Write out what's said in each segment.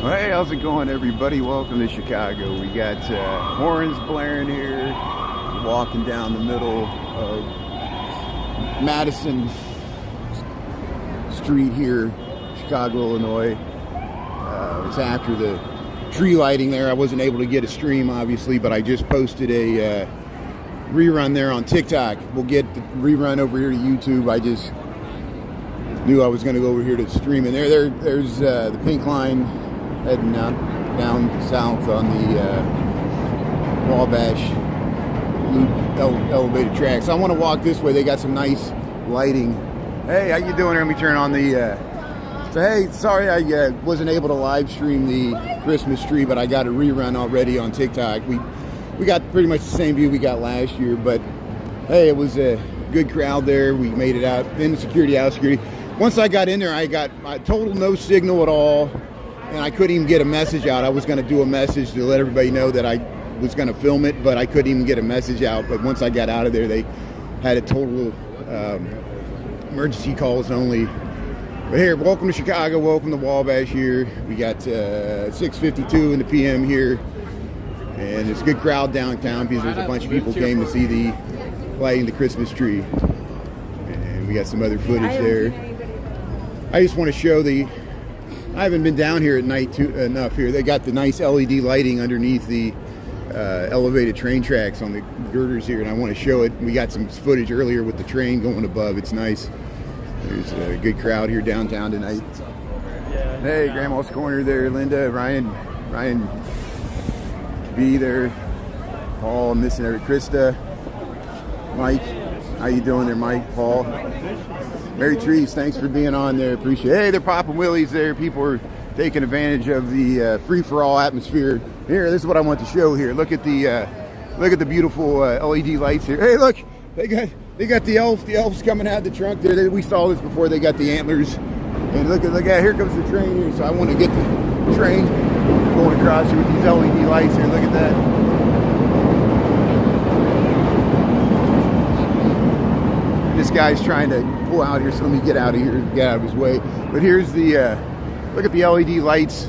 Well, hey, how's it going, everybody? Welcome to Chicago. We got horns blaring here, walking down the middle of Madison Street here, Chicago, Illinois. It's after the tree lighting there. I wasn't able to get a stream, obviously, but I just posted a rerun there on TikTok. We'll get the rerun over here to YouTube. I just knew I was going to go over here to stream, and there's the pink line heading down south on the Wabash Loop elevated track. So I want to walk this way. They got some nice lighting. Hey, how you doing? Let me turn on the so hey, sorry I wasn't able to live stream the Christmas tree, but I got a rerun already on TikTok. We got pretty much the same view we got last year, but hey, it was a good crowd there. We made it out in the security, out of security. Once I got in there, I got total no signal at all, and I couldn't even get a message out. I was going to do a message to let everybody know that I was going to film it, but I couldn't even get a message out. But once I got out of there, they had a total emergency calls only. But here, welcome to Chicago, welcome to Wabash here. We got 6:52 in the PM here, and it's a good crowd downtown because there's a bunch of people came to see the lighting the Christmas tree. And we got some other footage there. I just want to show I haven't been down here at night enough here. They got the nice LED lighting underneath the elevated train tracks on the girders here, and I want to show it. We got some footage earlier with the train going above. It's nice. There's a good crowd here downtown tonight. Hey, Grandma's Corner there, Linda, Ryan B there, Paul, I'm missing every Krista, Mike, how you doing there, Mike, Paul? Mary Trees, thanks for being on there. Appreciate it. Hey, they're popping wheelies there. People are taking advantage of the free-for-all atmosphere. Here, this is what I want to show here. Look at the beautiful LED lights here. Hey, look, they got the elves coming out of the trunk there. We saw this before. They got the antlers. And look at here comes the train here. So I want to get the train going across here with these LED lights here. Look at that. This guy's trying to pull out here, so let me get out of here, get out of his way. But here's the, look at the LED lights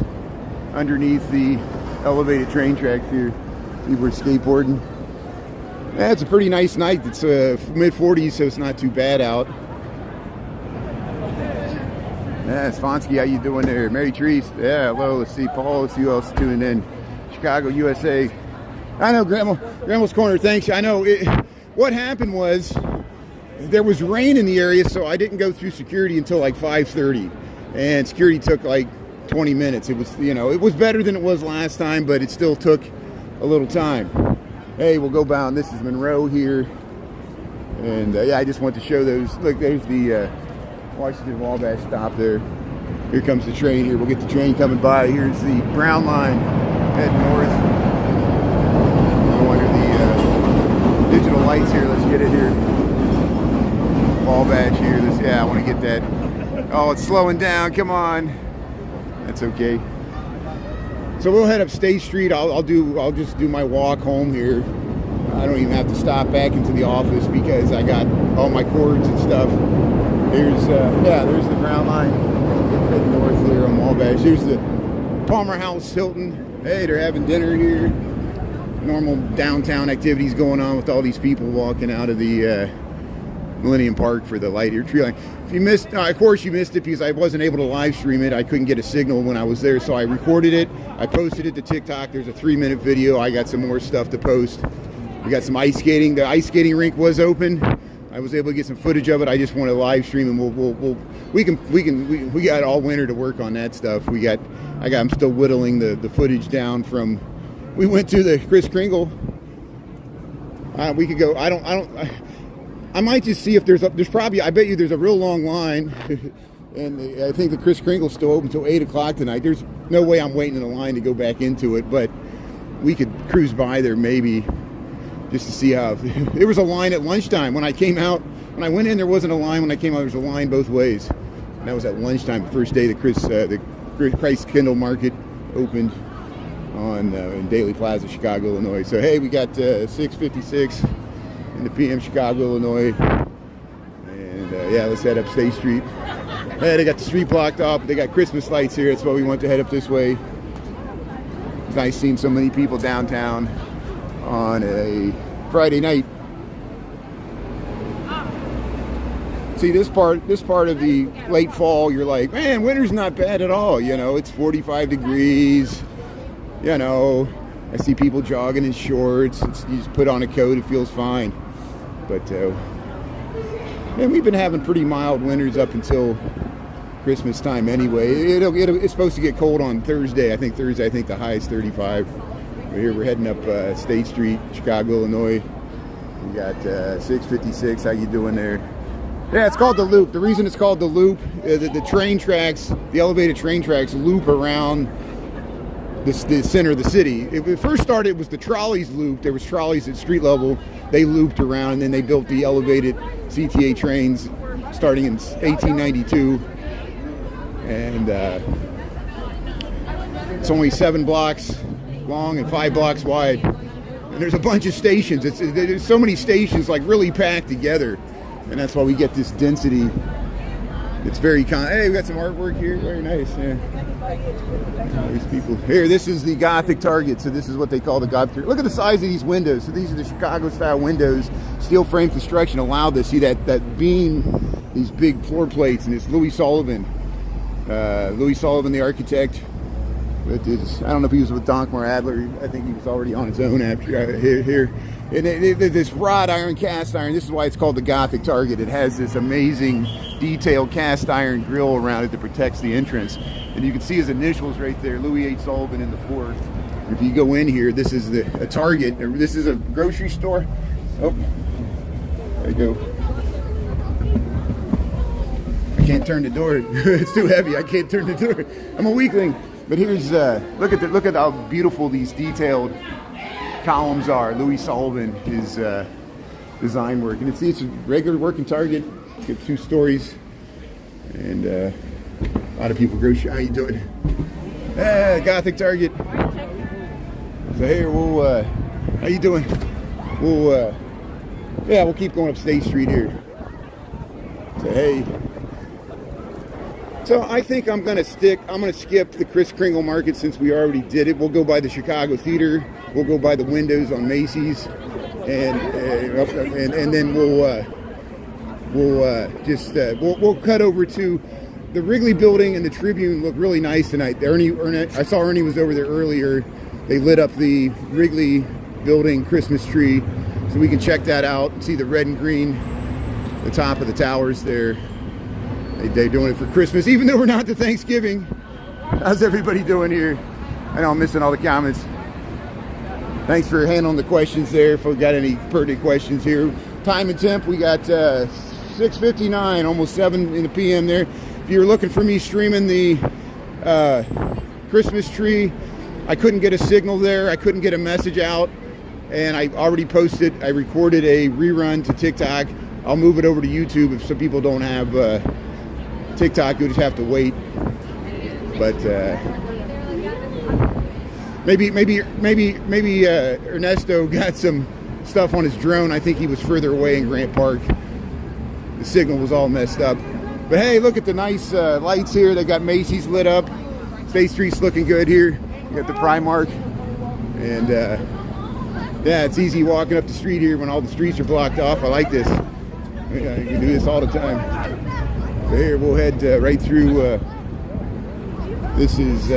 underneath the elevated train tracks here. People are skateboarding. Yeah, it's a pretty nice night. It's mid-40s, so it's not too bad out. Yeah, Sponsky, how you doing there? Mary Trees, yeah, hello, let's see, Paul, let's see who else is tuning in. Chicago, USA. I know, Grandma's Corner, thanks. I know, what happened was, there was rain in the area, so I didn't go through security until like 5:30, and security took like 20 minutes. It was, it was better than it was last time, but it still took a little time. Hey, we'll go bound. This is Monroe here, and yeah, I just want to show those. Look, there's the Washington Wabash stop there. Here comes the train here. We'll get the train coming by. Here's the Brown line heading north. Go under the digital lights here. Let's get it here. Wabash here. Yeah, I want to get that. Oh, it's slowing down. Come on. That's okay. So we'll head up State Street. I'll just do my walk home here. I don't even have to stop back into the office because I got all my cords and stuff. There's the Brown line heading north there on Wabash. Here's the Palmer House Hilton. Hey, they're having dinner here. Normal downtown activities going on with all these people walking out of the Millennium Park for the light here tree line. If you missed, of course you missed it because I wasn't able to live stream it. I couldn't get a signal when I was there, so I recorded it. I posted it to TikTok. There's a 3-minute video. I got some more stuff to post. We got some ice skating. The ice skating rink was open. I was able to get some footage of it. I just want to live stream, and we got all winter to work on that stuff. I'm still whittling the footage down from. We went to the Kris Kringle. We could go. I might just see if there's probably, I bet you there's a real long line, and I think the Kris Kringle's still open until 8 o'clock tonight. There's no way I'm waiting in a line to go back into it, but we could cruise by there maybe just to see how. There was a line at lunchtime when I came out. When I went in, there wasn't a line. When I came out, there was a line both ways. And that was at lunchtime, the first day the Christ Kindle Market opened on in Daily Plaza, Chicago, Illinois. So hey, we got 6:56 in the PM, Chicago, Illinois, and yeah, let's head up State Street. Hey, they got the street blocked off. They got Christmas lights here. That's why we want to head up this way. nice seeing so many people downtown on a Friday night. See, this part of the late fall, you're like, man, winter's not bad at all. You know, it's 45 degrees. You know, I see people jogging in shorts. You just put on a coat, it feels fine. But man, we've been having pretty mild winters up until Christmas time anyway. It's supposed to get cold on Thursday. I think the high is 35. We're heading up State Street, Chicago, Illinois. We got 656. How you doing there? Yeah, it's called the Loop. The reason it's called the Loop, the train tracks, the elevated train tracks loop around the center of the city. It first started, it was the trolleys loop. There was trolleys at street level. They looped around, and then they built the elevated CTA trains starting in 1892. And it's only 7 blocks long and 5 blocks wide. And there's a bunch of stations. There's so many stations, like really packed together. And that's why we get this density. It's very hey, we got some artwork here. Very nice. Yeah. These people here. This is the Gothic Target. So this is what they call the Gothic Target. Look at the size of these windows. So these are the Chicago-style windows. Steel frame construction allowed this. See that beam, these big floor plates, and it's Louis Sullivan. Louis Sullivan, the architect. I don't know if he was with Donkmar Adler. I think he was already on his own after here. And this wrought iron, cast iron, this is why it's called the Gothic Target. It has this amazing detailed cast iron grill around it that protects the entrance. And you can see his initials right there, Louis H. Sullivan in the 4th. If you go in here, this is a Target. This is a grocery store. Oh, there you go. I can't turn the door. It's too heavy. I can't turn the door. I'm a weakling. But here's look at how beautiful these detailed columns are. Louis Sullivan, his design work, and it's a regular working Target. Get 2 stories, and a lot of people go. How you doing? Gothic Target. So here we'll. How you doing? We'll keep going up State Street here. So hey. So I think I'm gonna skip the Kris Kringle Market since we already did it. We'll go by the Chicago Theater. We'll go by the windows on Macy's, and then we'll cut over to the Wrigley Building and the Tribune. Look really nice tonight. I saw Ernie was over there earlier. They lit up the Wrigley Building Christmas tree, so we can check that out and see the red and green, the top of the towers there. They're doing it for Christmas, even though we're not to Thanksgiving. How's everybody doing here? I know I'm missing all the comments. Thanks for handling the questions there. If we got any pertinent questions here. Time and temp, we got 6:59, almost 7 in the PM there. If you were looking for me streaming the Christmas tree, I couldn't get a signal there. I couldn't get a message out. And I already posted, I recorded a rerun to TikTok. I'll move it over to YouTube if some people don't have TikTok. You'll just have to wait. But maybe Ernesto got some stuff on his drone. I think he was further away in Grant Park. The signal was all messed up. But hey, look at the nice lights here. They got Macy's lit up. State Street's looking good here. You got the Primark. And yeah, it's easy walking up the street here when all the streets are blocked off. I like this. You can do this all the time. So here we'll head right through. This is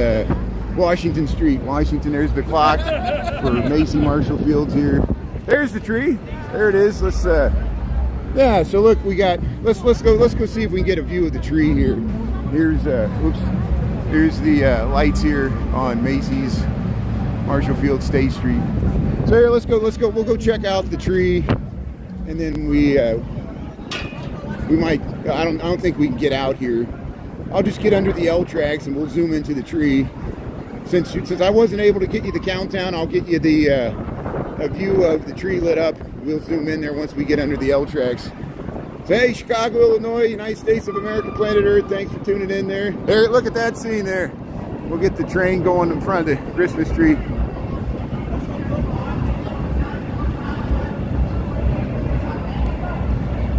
Washington Street. Washington. There's the clock for Macy Marshall Fields here. There's the tree. There it is. Let's yeah. So look, we got. Let's go see if we can get a view of the tree here. Here's Here's the lights here on Macy's Marshall Field State Street. So here, let's go. We'll go check out the tree, and then we might. I don't think we can get out here. I'll just get under the L tracks and we'll zoom into the tree. Since I wasn't able to get you the countdown, I'll get you the a view of the tree lit up. We'll zoom in there once we get under the L tracks. So hey, Chicago, Illinois, United States of America, planet Earth. Thanks for tuning in there. There, look at that scene there. We'll get the train going in front of the Christmas tree.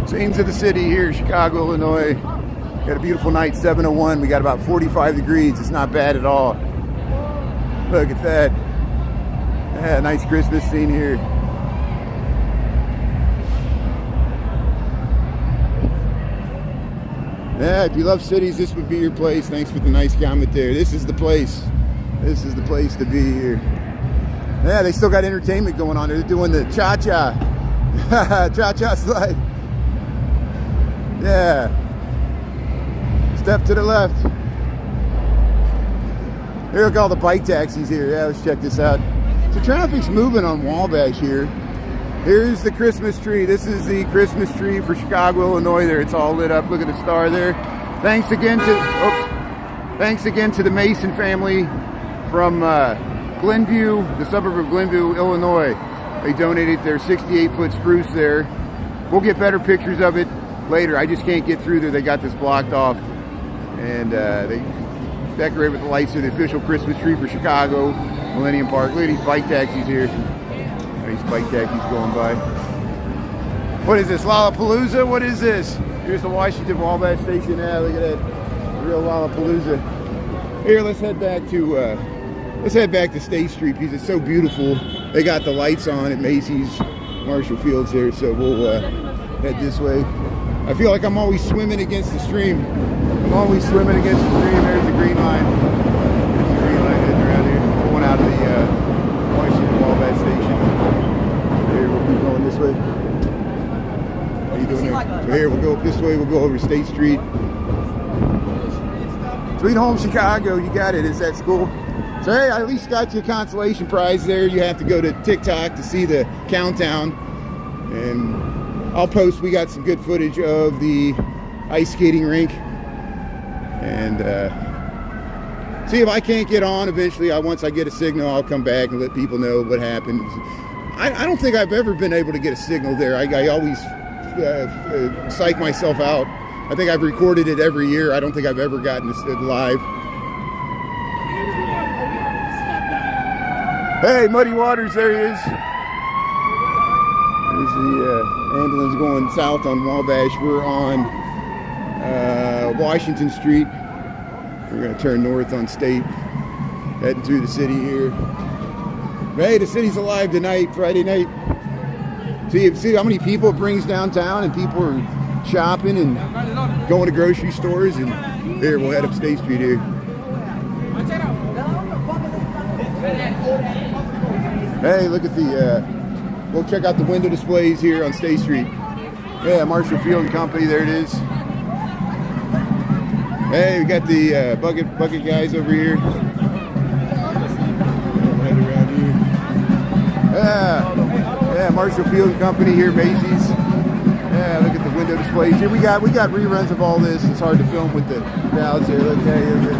Scenes of the city here, Chicago, Illinois. Got a beautiful night, 7:01. We got about 45 degrees. It's not bad at all. Look at that. Yeah, nice Christmas scene here. Yeah, if you love cities, this would be your place. Thanks for the nice comment there. This is the place. This is the place to be here. Yeah, they still got entertainment going on. They're doing the cha-cha. Cha-cha slide. Yeah. Step to the left. Here, look at all the bike taxis here. Yeah, let's check this out. So traffic's moving on Wabash here. Here's the Christmas tree. This is the Christmas tree for Chicago, Illinois. There, it's all lit up. Look at the star there. Thanks again to the Mason family from Glenview, the suburb of Glenview, Illinois. They donated their 68-foot spruce there. We'll get better pictures of it later. I just can't get through there. They got this blocked off, and they decorate with the lights of the official Christmas tree for Chicago, Millennium Park. Look at these bike taxis here. These bike taxis going by. What is this, Lollapalooza? What is this? Here's the Washington Wabash Station. Yeah, look at that, real Lollapalooza. Here, let's head back to State Street because it's so beautiful. They got the lights on at Macy's, Marshall Fields there, so we'll head this way. I feel like I'm always swimming against the stream. I'm always swimming against the stream. There's the green line. There's the green line heading around here, going out of the Washington Wabash Station. Here, we'll keep going this way. How you doing here? So here, we'll go up this way. We'll go over State Street. Sweet Home Chicago, you got it. Is that cool? So hey, I at least got you a consolation prize there. You have to go to TikTok to see the countdown. And I'll post, we got some good footage of the ice skating rink. And see if I can't get on eventually. Once I get a signal, I'll come back and let people know what happened. I don't think I've ever been able to get a signal there. I always psych myself out. I think I've recorded it every year. I don't think I've ever gotten it live. Hey, Muddy Waters, there he is. There's the ambulance going south on Wabash. We're on Washington Street. We're going to turn north on State, heading through the city here. Hey, the city's alive tonight, Friday night. See how many people it brings downtown, and people are shopping and going to grocery stores. And here, we'll head up State Street here. Hey, look at the, we'll check out the window displays here on State Street. Yeah, Marshall Field and Company, there it is. Hey, we got the bucket guys over here. Head around here. Yeah, Marshall Field and Company here, Macy's. Yeah, look at the window displays here. We got reruns of all this. It's hard to film with the crowds here. Look, hey, very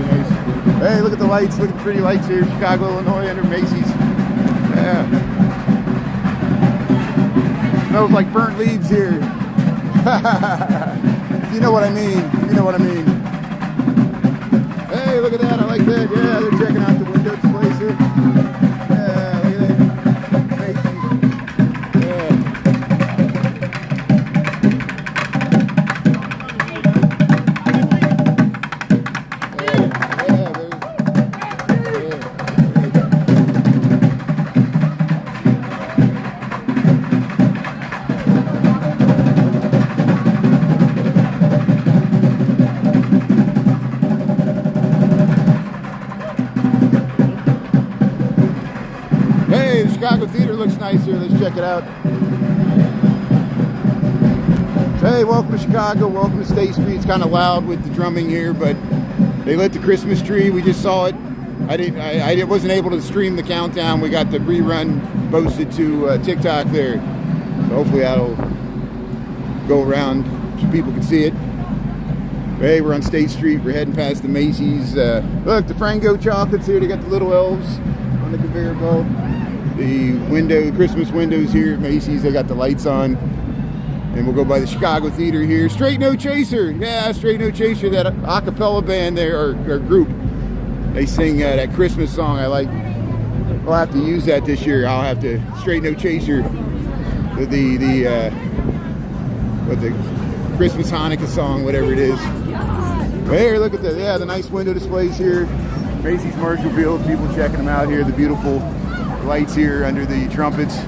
nice. Hey, look at the lights. Look at the pretty lights here. Chicago, Illinois, under Macy's. Yeah. Smells like burnt leaves here. You know what I mean. You know what I mean. Hey, look at that. I like that. Yeah, they're checking out the window displays here. Yeah, look at that. Macy's. Yeah. Chicago Theater looks nice here. Let's check it out. Hey, welcome to Chicago. Welcome to State Street. It's kind of loud with the drumming here, but they lit the Christmas tree. We just saw it. I wasn't able to stream the countdown. We got the rerun posted to TikTok there. So hopefully that'll go around so people can see it. Hey, we're on State Street. We're heading past the Macy's. Look, the Frango chocolates here. They got the little elves on the conveyor belt. The Christmas windows here at Macy's, they got the lights on. And we'll go by the Chicago Theater here. Straight No Chaser. Yeah, Straight No Chaser, that a cappella band there, or group. They sing that Christmas song. I like. We'll have to use that this year. I'll have to, Straight No Chaser, the Christmas Hanukkah song, whatever it is. Here, look at the nice window displays here. Macy's Marshall Field, people checking them out here. The beautiful lights here under the trumpets.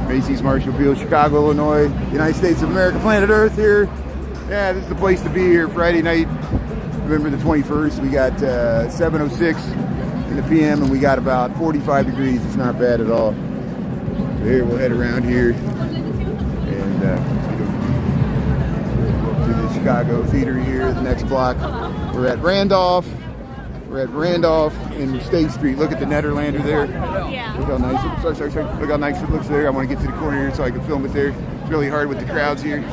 Macy's, Marshall Field, Chicago, Illinois, United States of America, planet Earth here. Yeah, this is the place to be here. Friday night, November the 21st. We got 7:06 in the PM, and we got about 45 degrees. It's not bad at all. So here, we'll head around here and to the Chicago Theater here, the next block. We're at Randolph. We're at Randolph and State Street. Look at the Netherlander there. Yeah. Look how nice it, Look how nice it looks there. I want to get to the corner here so I can film it there. It's really hard with the crowds here.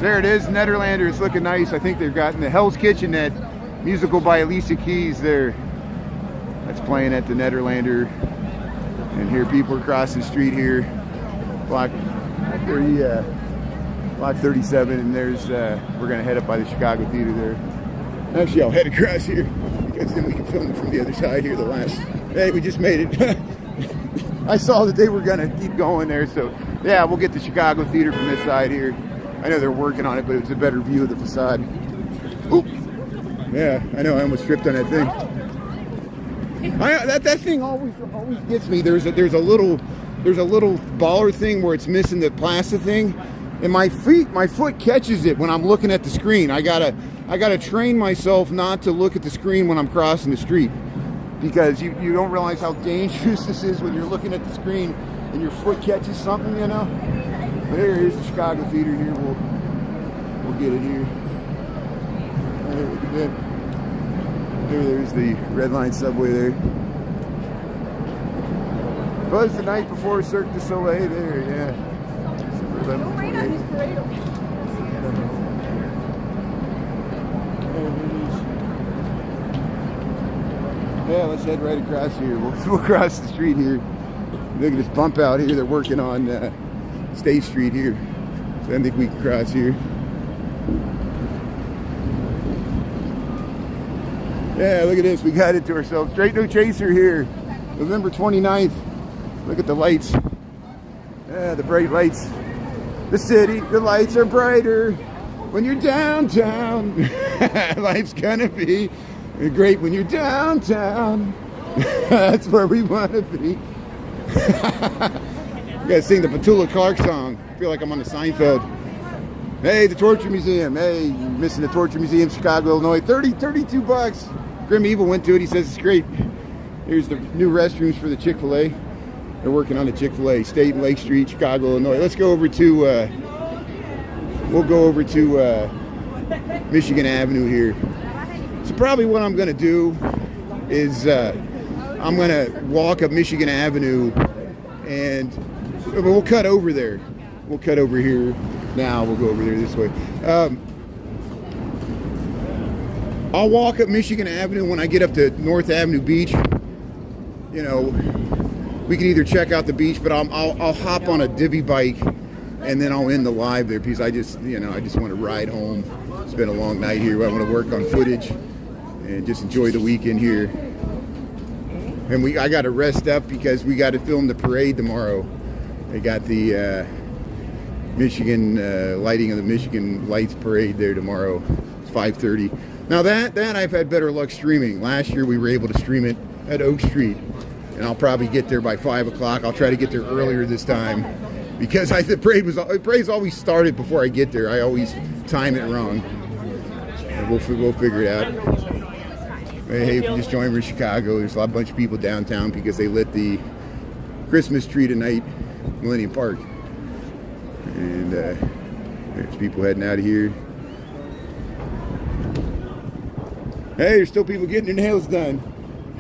There it is, Netherlander. It's looking nice. I think they've gotten the Hell's Kitchen, that musical by Alicia Keys there. That's playing at the Netherlander. And here people are crossing the street here. Block 37, and there's we're gonna head up by the Chicago Theater there. Actually, I'll head across here because then we can film it from the other side here. Hey, we just made it. I saw that they were gonna keep going there, so yeah, we'll get the Chicago Theater from this side here. I know they're working on it, but it was a better view of the facade. Oop. Yeah, I know. I almost tripped on that thing. That thing always gets me. There's a little baller thing where it's missing the plastic thing, and my foot catches it when I'm looking at the screen. I gotta train myself not to look at the screen when I'm crossing the street, because you don't realize how dangerous this is when you're looking at the screen and your foot catches something, you know. But here is the Chicago Theater here. We'll get it here. There, look at that. There's the Red Line subway there. Well, it's the night before Cirque du Soleil there, yeah. Yeah, let's head right across here. We'll cross the street here. Look at this bump out here. They're working on State Street here. So I think we can cross here. Yeah, look at this. We got it to ourselves. Straight No Chaser here. November 29th. Look at the lights. Yeah, the bright lights. The city, the lights are brighter when you're downtown. Life's gonna be great when you're downtown. That's where we want to be. You gotta sing the Petula Clark song. I feel like I'm on the Seinfeld. Hey, the Torture Museum. Hey, you're missing the Torture Museum, Chicago, Illinois. 32 bucks. Grim Evil went to it. He says it's great. Here's the new restrooms for the Chick-fil-A. They're working on the Chick-fil-A, State and Lake Street, Chicago, Illinois. Let's go over to, we'll go over to Michigan Avenue here. So probably what I'm gonna do is I'm gonna walk up Michigan Avenue, and we'll cut over there. We'll cut over here now. We'll go over there this way. I'll walk up Michigan Avenue when I get up to North Avenue Beach. You know, we can either check out the beach, but I'll hop on a Divvy bike, and then I'll end the live there, because I just want to ride home. It's been a long night here. I want to work on footage and just enjoy the weekend here. And I got to rest up because we got to film the parade tomorrow. They got the Michigan lighting of the Michigan Lights parade there tomorrow. It's 5:30. Now that I've had better luck streaming. Last year we were able to stream it at Oak Street, and I'll probably get there by 5 o'clock. I'll try to get there earlier this time, because the parade's always started before I get there. I always time it wrong. And we'll figure it out. Hey, if you just joined me in Chicago, there's a bunch of people downtown because they lit the Christmas tree tonight, Millennium Park. And there's people heading out of here. Hey, there's still people getting their nails done.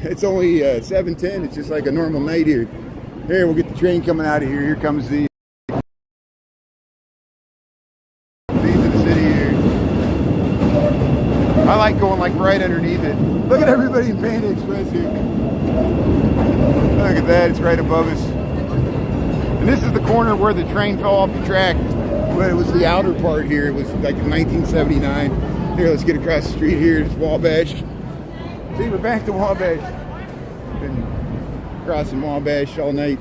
It's only 7:10. It's just like a normal night here. Here, we'll get the train coming out of here. Here comes the city here. I like going like right underneath it. Look at everybody in Panda Express here. Look at that. It's right above us. And this is the corner where the train fell off the track. But it was the outer part here. It was like in 1979. Here, let's get across the street here. It's Wabash. See, we're back to Wabash. Been crossing Wabash all night.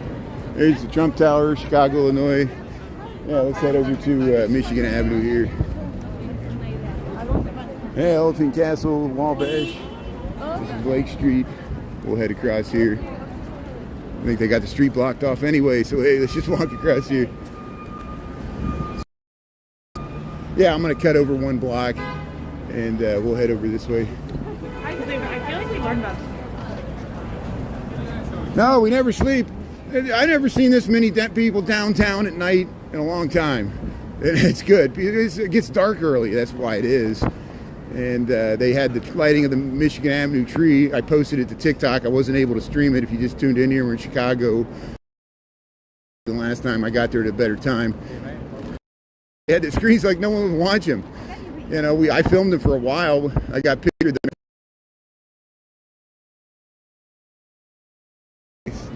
There's the Trump Tower, Chicago, Illinois. Yeah, let's head over to Michigan Avenue here. Yeah, Elephant Castle, Wabash. This is Lake Street. We'll head across here. I think they got the street blocked off anyway, so hey, let's just walk across here. Yeah, I'm gonna cut over one block and we'll head over this way. I feel like we learned about this. No, we never sleep. I never seen this many people downtown at night in a long time. And it's good. It gets dark early, that's why it is. And they had the lighting of the Michigan Avenue tree. I posted it to TikTok. I wasn't able to stream it. If you just tuned in here, we're in Chicago. The last time I got there at a better time. They had the screens like no one would watch them. You know, I filmed them for a while. I got pictured them.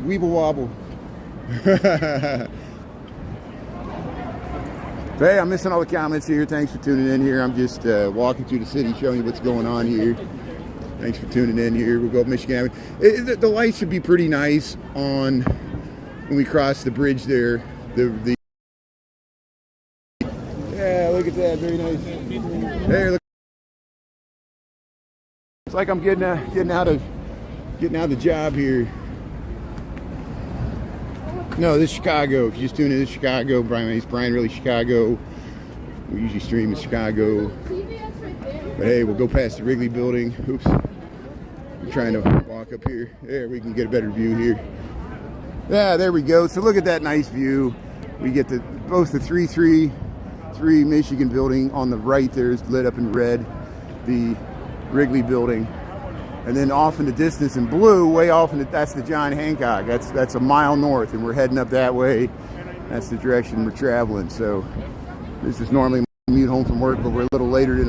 Weeble wobble. So, hey, I'm missing all the comments here. Thanks for tuning in here. I'm just walking through the city, showing you what's going on here. Thanks for tuning in here. We'll go up Michigan Avenue. The lights should be pretty nice on when we cross the bridge there. Yeah, look at that. Very nice. Hey, look. It's like I'm getting out of the job here. No, this is Chicago. If you just tune in, this is Chicago. My name's Brian, really Chicago. We usually stream in Chicago. But hey, we'll go past the Wrigley building. Oops. I'm trying to walk up here. There, we can get a better view here. Yeah, there we go. So look at that nice view. We get both the 333 Michigan building on the right there is lit up in red. The Wrigley building. And then off in the distance in blue, way off that's the John Hancock. That's a mile north, and we're heading up that way. That's the direction we're traveling. So this is normally my commute home from work, but we're a little later than.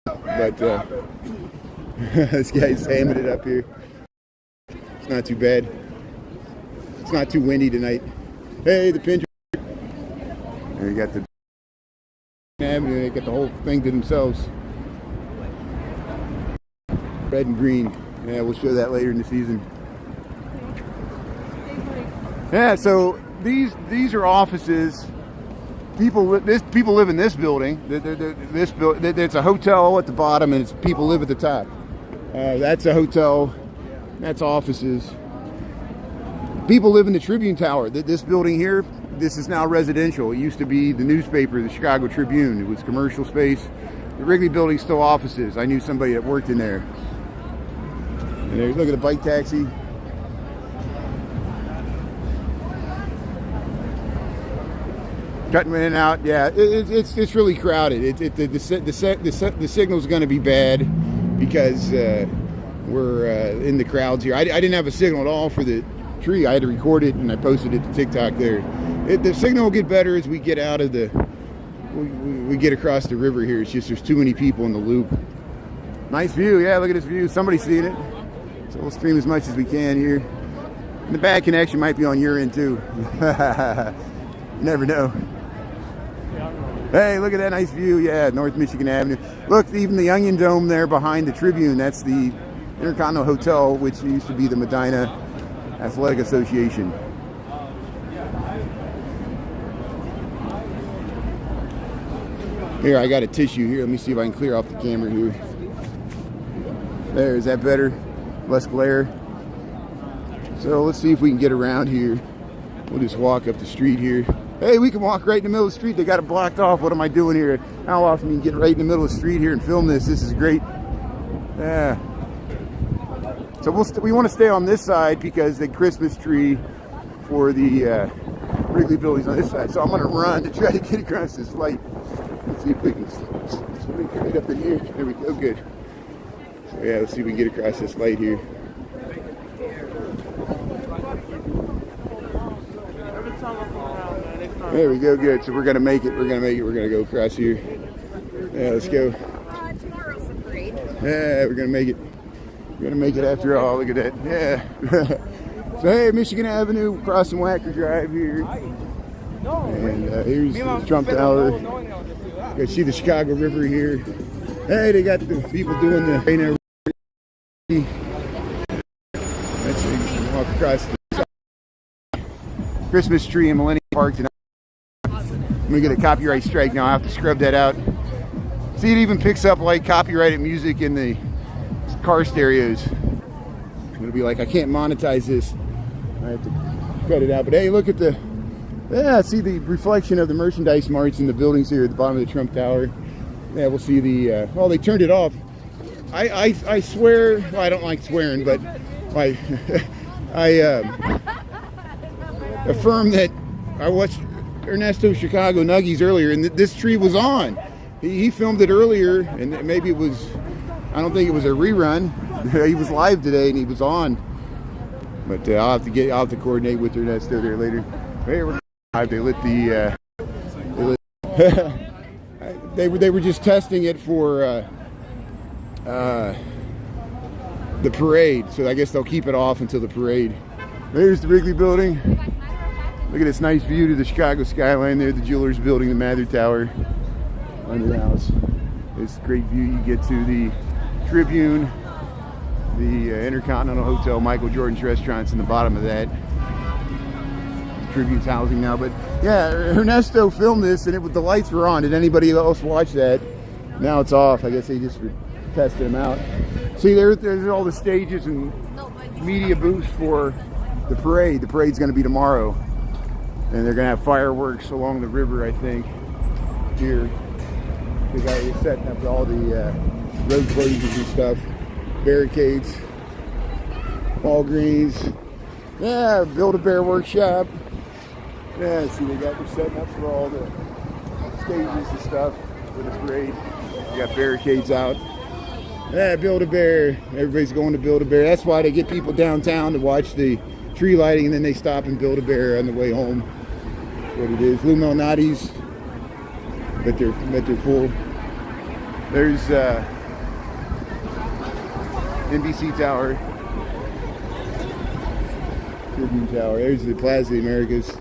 But this guy's hamming it up here. It's not too bad. It's not too windy tonight. Hey, the Pinter. There you got the Avenue. They got the whole thing to themselves. Red and green. Yeah, we'll show that later in the season. Yeah, so these are offices. People live in this building. It's a hotel at the bottom, and people live at the top. That's a hotel. That's offices. People live in the Tribune Tower. This building here, this is now residential. It used to be the newspaper, the Chicago Tribune. It was commercial space. The Wrigley building's still offices. I knew somebody that worked in there. And there, look at the bike taxi. Cutting in and out. Yeah, it's really crowded. The signal's going to be bad because we're in the crowds here. I didn't have a signal at all for the tree. I had to record it and I posted it to TikTok there. The signal will get better as we get out of the. We get across the river here. It's just there's too many people in the loop. Nice view. Yeah, look at this view. Somebody's seeing it. So we'll stream as much as we can here. And the bad connection might be on your end too. You never know. Hey, look at that nice view. Yeah, North Michigan Avenue. Look, even the Onion Dome there behind the Tribune. That's the Intercontinental Hotel, which used to be the Medina Athletic Association. Here, I got a tissue here. Let me see if I can clear off the camera here. There, is that better? Less glare. So let's see if we can get around here. We'll just walk up the street here. Hey, we can walk right in the middle of the street. They got it blocked off. What am I doing here? How often you can get right in the middle of the street here and film this? This is great. Yeah. So we want to stay on this side because the Christmas tree for the Wrigley building's on this side. So I'm going to run to try to get across this light. Let's see if we can sneak right up in here. There we go. Good. So yeah, let's see if we can get across this light here. There we go. Good. So we're gonna make it. We're gonna go across here. Yeah, let's go. Tomorrow's the parade. Yeah, we're gonna make it. We're gonna make it after all. Look at that. Yeah. So hey, Michigan Avenue, crossing Wacker Drive here. And here's the Trump Tower. You can see the Chicago River here. Hey, they got the people doing the rain. Let's walk across the Christmas tree in Millennium Park tonight. I'm gonna get a copyright strike now. I have to scrub that out. See, it even picks up like copyrighted music in the car stereos. I'm gonna be like, I can't monetize this. I have to cut it out. But hey, look at the, yeah, see the reflection of the merchandise marts in the buildings here at the bottom of the Trump Tower. Yeah, we'll see the, well, they turned it off. I swear, well, I don't like swearing, but I affirm that I watched Ernesto's Chicago Nuggies earlier, and this tree was on. He filmed it earlier, and maybe it was, I don't think it was a rerun. He was live today, and he was on. But I'll have to coordinate with Ernesto there later. Hey, we're live. They lit the, they were just testing it for the parade, so I guess they'll keep it off until the parade. There's the Wrigley Building. Look at this nice view to the Chicago skyline there, the Jewelers Building, the Mather Tower, under the house. It's a great view. You get to the Tribune, the Intercontinental Hotel, Michael Jordan's restaurant's in the bottom of that. Tribune's housing now, but yeah, Ernesto filmed this, and the lights were on. Did anybody else watch that? Now it's off. I guess they just tested them out. See, there's all the stages and media booths for the parade. The parade's going to be tomorrow, and they're going to have fireworks along the river, I think, here. They're setting up all the road closures and stuff, barricades, Walgreens. Yeah, Build-A-Bear workshop. Yeah, see, they're setting up for all the stages and stuff for the parade. You got barricades out. Yeah, Build-A-Bear. Everybody's going to Build-A-Bear. That's why they get people downtown to watch the tree lighting, and then they stop in Build-A-Bear on the way home. That's what it is. Lou Malnati's. Bet they're full. There's NBC Tower. Tribune Tower. There's the Plaza of the Americas.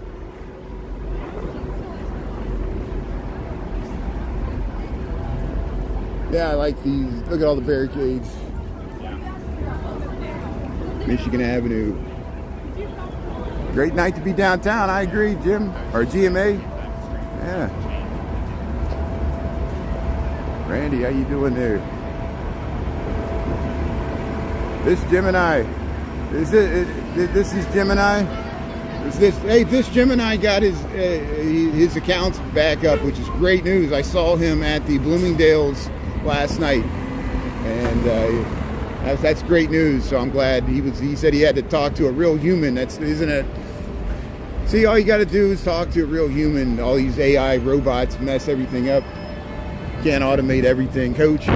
Yeah, I like these. Look at all the barricades. Michigan Avenue. Great night to be downtown. I agree, Jim. Or GMA. Yeah. Randy, how you doing there? This Gemini. This is Gemini. This Gemini got his accounts back up, which is great news. I saw him at the Bloomingdale's last night, and that's great news. So I'm glad he said he had to talk to a real human. Isn't it? See, all you got to do is talk to a real human. All these AI robots mess everything up. Can't automate everything. Coach,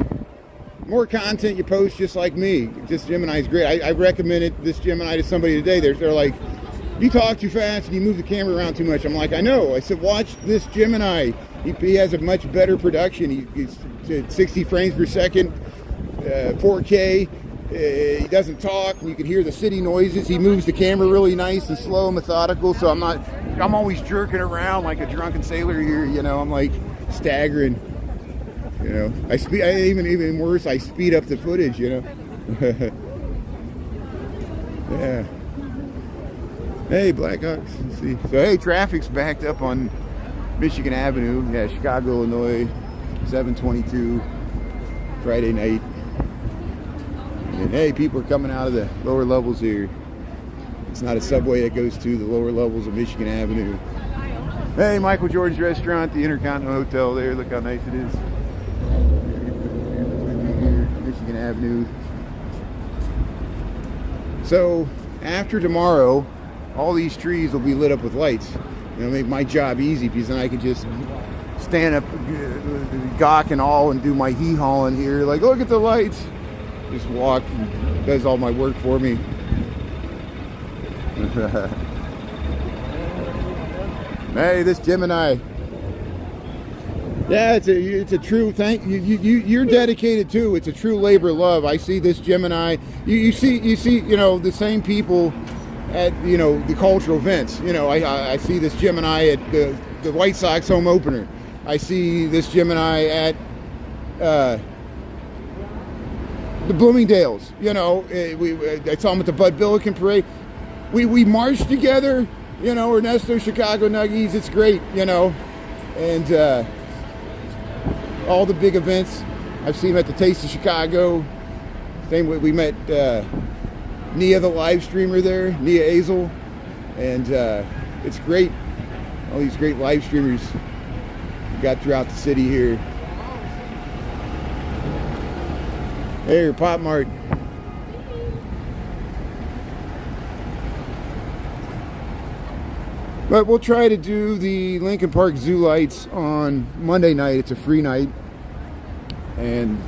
more content you post, just like me. This Gemini is great. I recommended this Gemini to somebody today. They're like, you talk too fast and you move the camera around too much. I'm like, I know. I said, watch this Gemini. He has a much better production. He's 60 frames per second, 4K. He doesn't talk. You can hear the city noises. He moves the camera really nice and slow and methodical. So I'm always jerking around like a drunken sailor here. You know, I'm like staggering. You know, even worse, I speed up the footage. You know. Yeah. Hey, Blackhawks. Let's see. So hey, traffic's backed up on Michigan Avenue. Yeah, Chicago, Illinois, 7:22 Friday night. And hey, people are coming out of the lower levels here. It's not a subway that goes to the lower levels of Michigan Avenue. Hey, Michael Jordan's restaurant, the Intercontinental Hotel there. Look how nice it is. Michigan Avenue. So after tomorrow, all these trees will be lit up with lights. You know, make my job easy, because then I can just stand up, gawk and all, and do my hee-hawing here. Like, look at the lights. Just walk, and does all my work for me. Hey, this Gemini. Yeah, it's a true you're dedicated too. It's a true labor of love. I see this Gemini. You see, you know, the same people at, you know, the cultural events. You know, I see this Gemini at the White Sox home opener. I see this Gemini at the Bloomingdale's. You know, I saw him at the Bud Billiken parade. We marched together. You know, Ernesto Chicago Nuggies. It's great. You know, and all the big events. I've seen him at the Taste of Chicago. Same way we met Nia, the live streamer there, Nia Azel. And it's great. All these great live streamers we got throughout the city here. Hey, Pop Mart. But we'll try to do the Lincoln Park Zoo lights on Monday night. It's a free night. And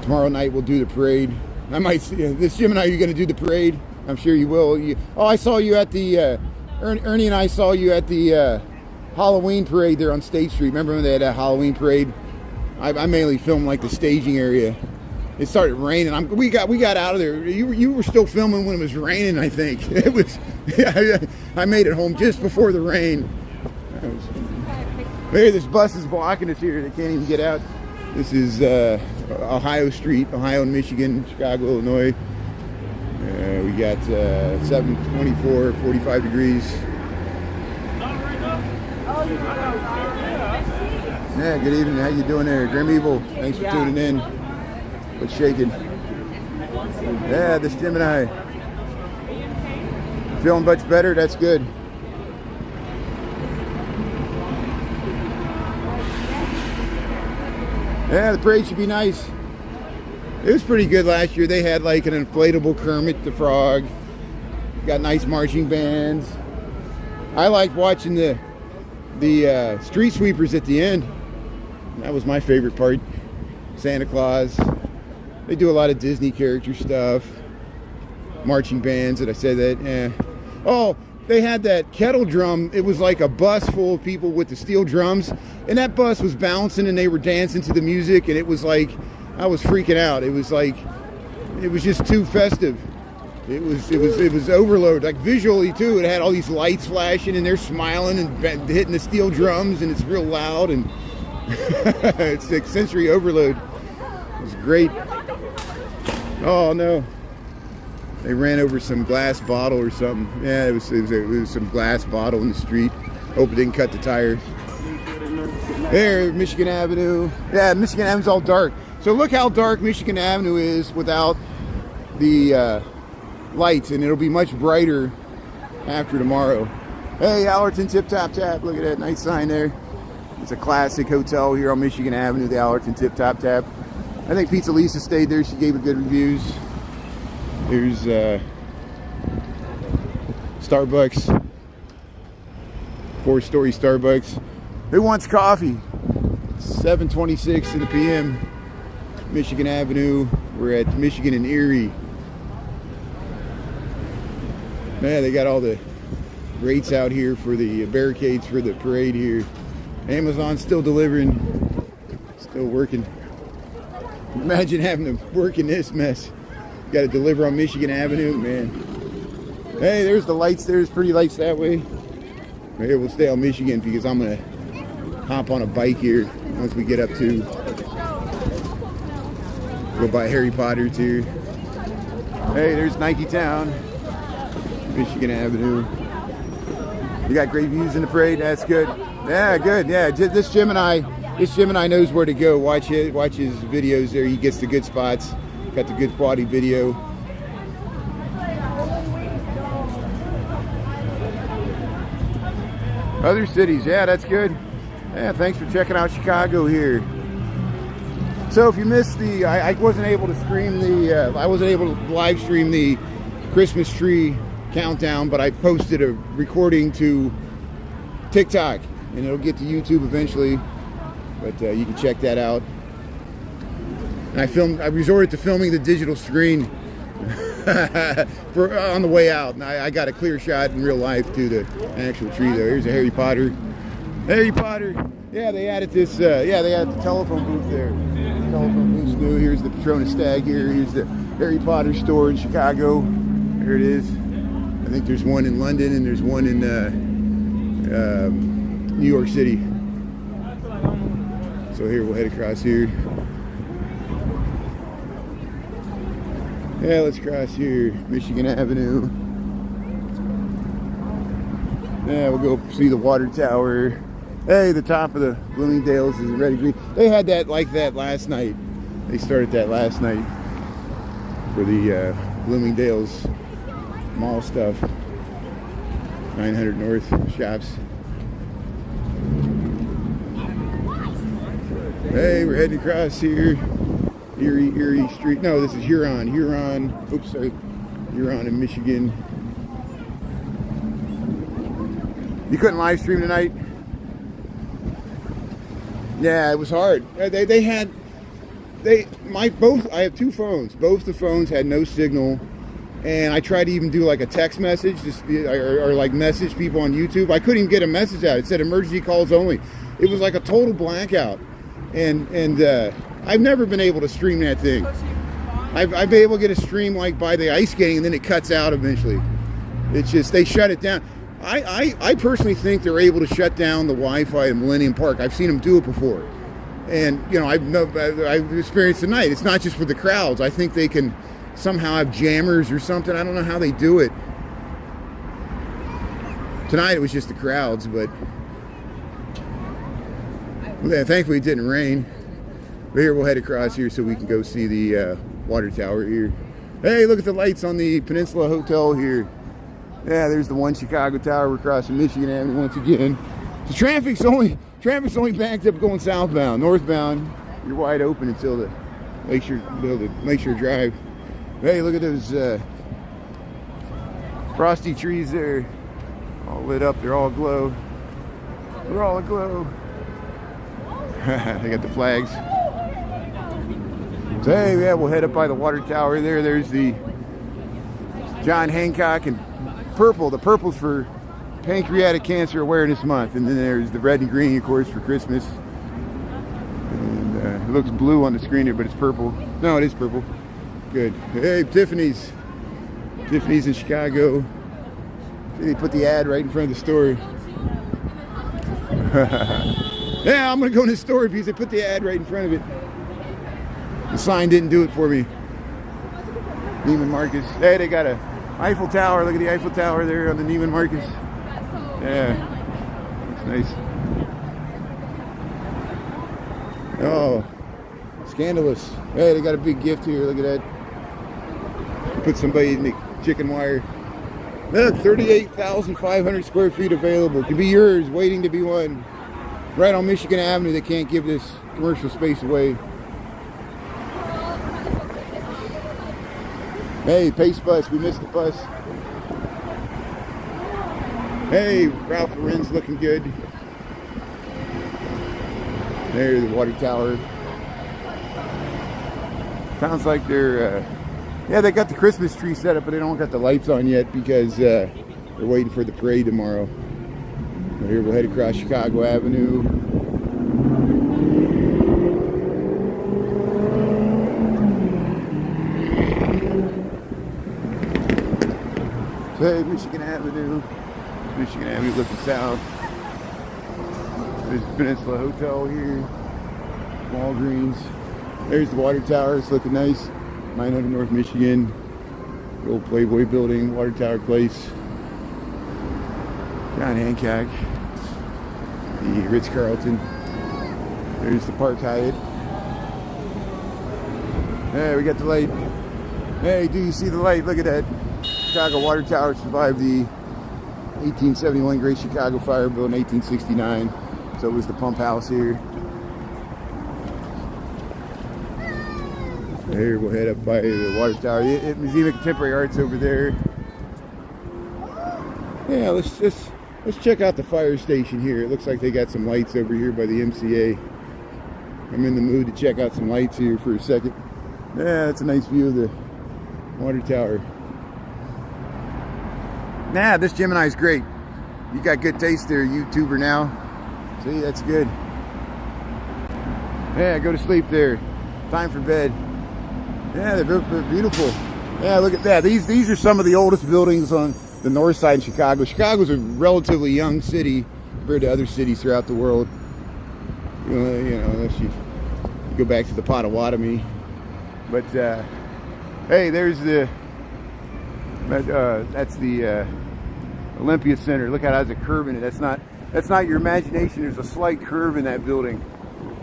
tomorrow night we'll do the parade. I might see this Jim and I. Are you going to do the parade? I'm sure you will. I saw you at the Ernie and I saw you at the Halloween parade there on State Street. Remember when they had that Halloween parade? I mainly filmed like the staging area. It started raining. We got out of there. You were still filming when it was raining. I think it was. I made it home just before the rain. Hey, this bus is blocking us here. They can't even get out. This is Ohio Street, Ohio and Michigan, Chicago, Illinois. We got 7:24, 45 degrees. Yeah, good evening. How you doing there? Grim Evil, thanks for tuning in. What's shaking? Yeah, this Jim and I. Feeling much better? That's good. Yeah, the parade should be nice. It was pretty good last year. They had like an inflatable Kermit the Frog. Got nice marching bands. I liked watching the street sweepers at the end. That was my favorite part. Santa Claus. They do a lot of Disney character stuff. Marching bands, did I say that? Yeah. Oh, they had that kettle drum. It was like a bus full of people with the steel drums. And that bus was bouncing and they were dancing to the music. And it was like, I was freaking out. It was like, it was just too festive. It was overload. Like visually too, it had all these lights flashing and they're smiling and hitting the steel drums and it's real loud and it's like sensory overload. It was great. Oh no. They ran over some glass bottle or something. Yeah, it was some glass bottle in the street. Hope it didn't cut the tire. There, Michigan Avenue. Yeah, Michigan Avenue's all dark. So look how dark Michigan Avenue is without the lights, and it'll be much brighter after tomorrow. Hey, Allerton Tip Top Tap. Look at that nice sign there. It's a classic hotel here on Michigan Avenue, the Allerton Tip Top Tap. I think Pizza Lisa stayed there. She gave it good reviews. Here's Starbucks, 4-story Starbucks. Who wants coffee? 7:26 in the p.m. Michigan Avenue. We're at Michigan and Erie. Man, they got all the rates out here for the barricades for the parade here. Amazon's still delivering, still working. Imagine having to work in this mess. Got to deliver on Michigan Avenue, man. Hey, there's the lights. There's pretty lights that way. Maybe we'll stay on Michigan because I'm gonna hop on a bike here once we get up to go buy Harry Potter too. Hey, there's Nike Town, Michigan Avenue. You got great views in the parade. That's good. Yeah, good. Yeah, this Gemini knows where to go. Watch his videos there. He gets the good spots. Got the good quality video. Other cities, yeah, that's good. Yeah, thanks for checking out Chicago here. So if you missed I wasn't able to stream I wasn't able to live stream the Christmas tree countdown, but I posted a recording to TikTok, and it'll get to YouTube eventually. But you can check that out. And I resorted to filming the digital screen on the way out. And I got a clear shot in real life to the actual tree though. Here's a Harry Potter. Harry Potter. Yeah, they added this, they added the telephone booth there. The telephone booth's new. Here's the Patronus Stag here. Here's the Harry Potter store in Chicago. There it is. I think there's one in London and there's one in New York City. So here, we'll head across here. Yeah, let's cross here, Michigan Avenue. Yeah, we'll go see the water tower. Hey, the top of the Bloomingdale's is ready green. They had that like that last night. They started that last night for the Bloomingdale's mall stuff. 900 North shops. Hey, we're heading across here. Erie Street. No, this is Huron. Oops, sorry. Huron in Michigan. You couldn't live stream tonight? Yeah, it was hard. I have two phones. Both the phones had no signal, and I tried to even do like a text message, or like message people on YouTube. I couldn't even get a message out. It said emergency calls only. It was like a total blackout, and I've never been able to stream that thing. I've been able to get a stream like by the ice skating, and then it cuts out eventually. It's just they shut it down. I personally think they're able to shut down the Wi-Fi in Millennium Park. I've seen them do it before, and you know I've experienced tonight. It's not just for the crowds. I think they can somehow have jammers or something. I don't know how they do it. Tonight it was just the crowds, but yeah, thankfully it didn't rain. But here we'll head across here so we can go see the water tower here. Hey, look at the lights on the Peninsula Hotel here. Yeah, there's the one Chicago Tower. We're crossing Michigan Avenue once again. The traffic's only backed up going southbound. Northbound, you're wide open until the Lakeshore Drive. Hey, look at those frosty trees there, all lit up. They're all aglow. They're all aglow. They got the flags. So hey, yeah, we'll head up by the water tower there. There's the John Hancock and purple. The purple's for Pancreatic Cancer Awareness Month, and then there's the red and green, of course, for Christmas. And it looks blue on the screen here, but it's purple. No, it is purple. Good. Hey, Tiffany's in Chicago. They put the ad right in front of the store. Yeah, I'm gonna go in the store because they put the ad right in front of it. The sign didn't do it for me. Neiman Marcus. Hey, they got a Eiffel Tower. Look at the Eiffel Tower there on the Neiman Marcus. Yeah, it's nice. Oh, scandalous. Hey, they got a big gift here. Look at that. Put somebody in the chicken wire. Look, 38,500 square feet available. Could be yours, waiting to be won. Right on Michigan Avenue. They can't give this commercial space away. Hey, Pace Bus, we missed the bus. Hey, Ralph Lauren's looking good. There's the water tower. Sounds like they're, yeah, they got the Christmas tree set up, but they don't got the lights on yet because they're waiting for the parade tomorrow. So here we'll head across Chicago Avenue. Hey, Michigan Avenue looking south. There's the Peninsula Hotel here. Walgreens. There's the water tower. It's looking nice. 900 North Michigan. The old Playboy building. Water Tower Place. John Hancock. The Ritz-Carlton. There's the Park Hyatt. Hey, we got the light. Hey, do you see the light? Look at that. Chicago Water Tower survived the 1871 Great Chicago Fire built in 1869. So was the pump house here. Here we'll head up by the water tower. Museum of Contemporary Art's over there. Yeah, let's check out the fire station here. It looks like they got some lights over here by the MCA. I'm in the mood to check out some lights here for a second. Yeah, that's a nice view of the water tower. Nah, this Gemini's great. You got good taste there, YouTuber now. See, that's good. Yeah, go to sleep there. Time for bed. Yeah, they're beautiful. Yeah, look at that. These are some of the oldest buildings on the north side of Chicago. Chicago's a relatively young city compared to other cities throughout the world. You know, unless you go back to the Potawatomi. But hey, there's the that's the Olympia Center. Look how it has a curve in it. That's not your imagination. There's a slight curve in that building.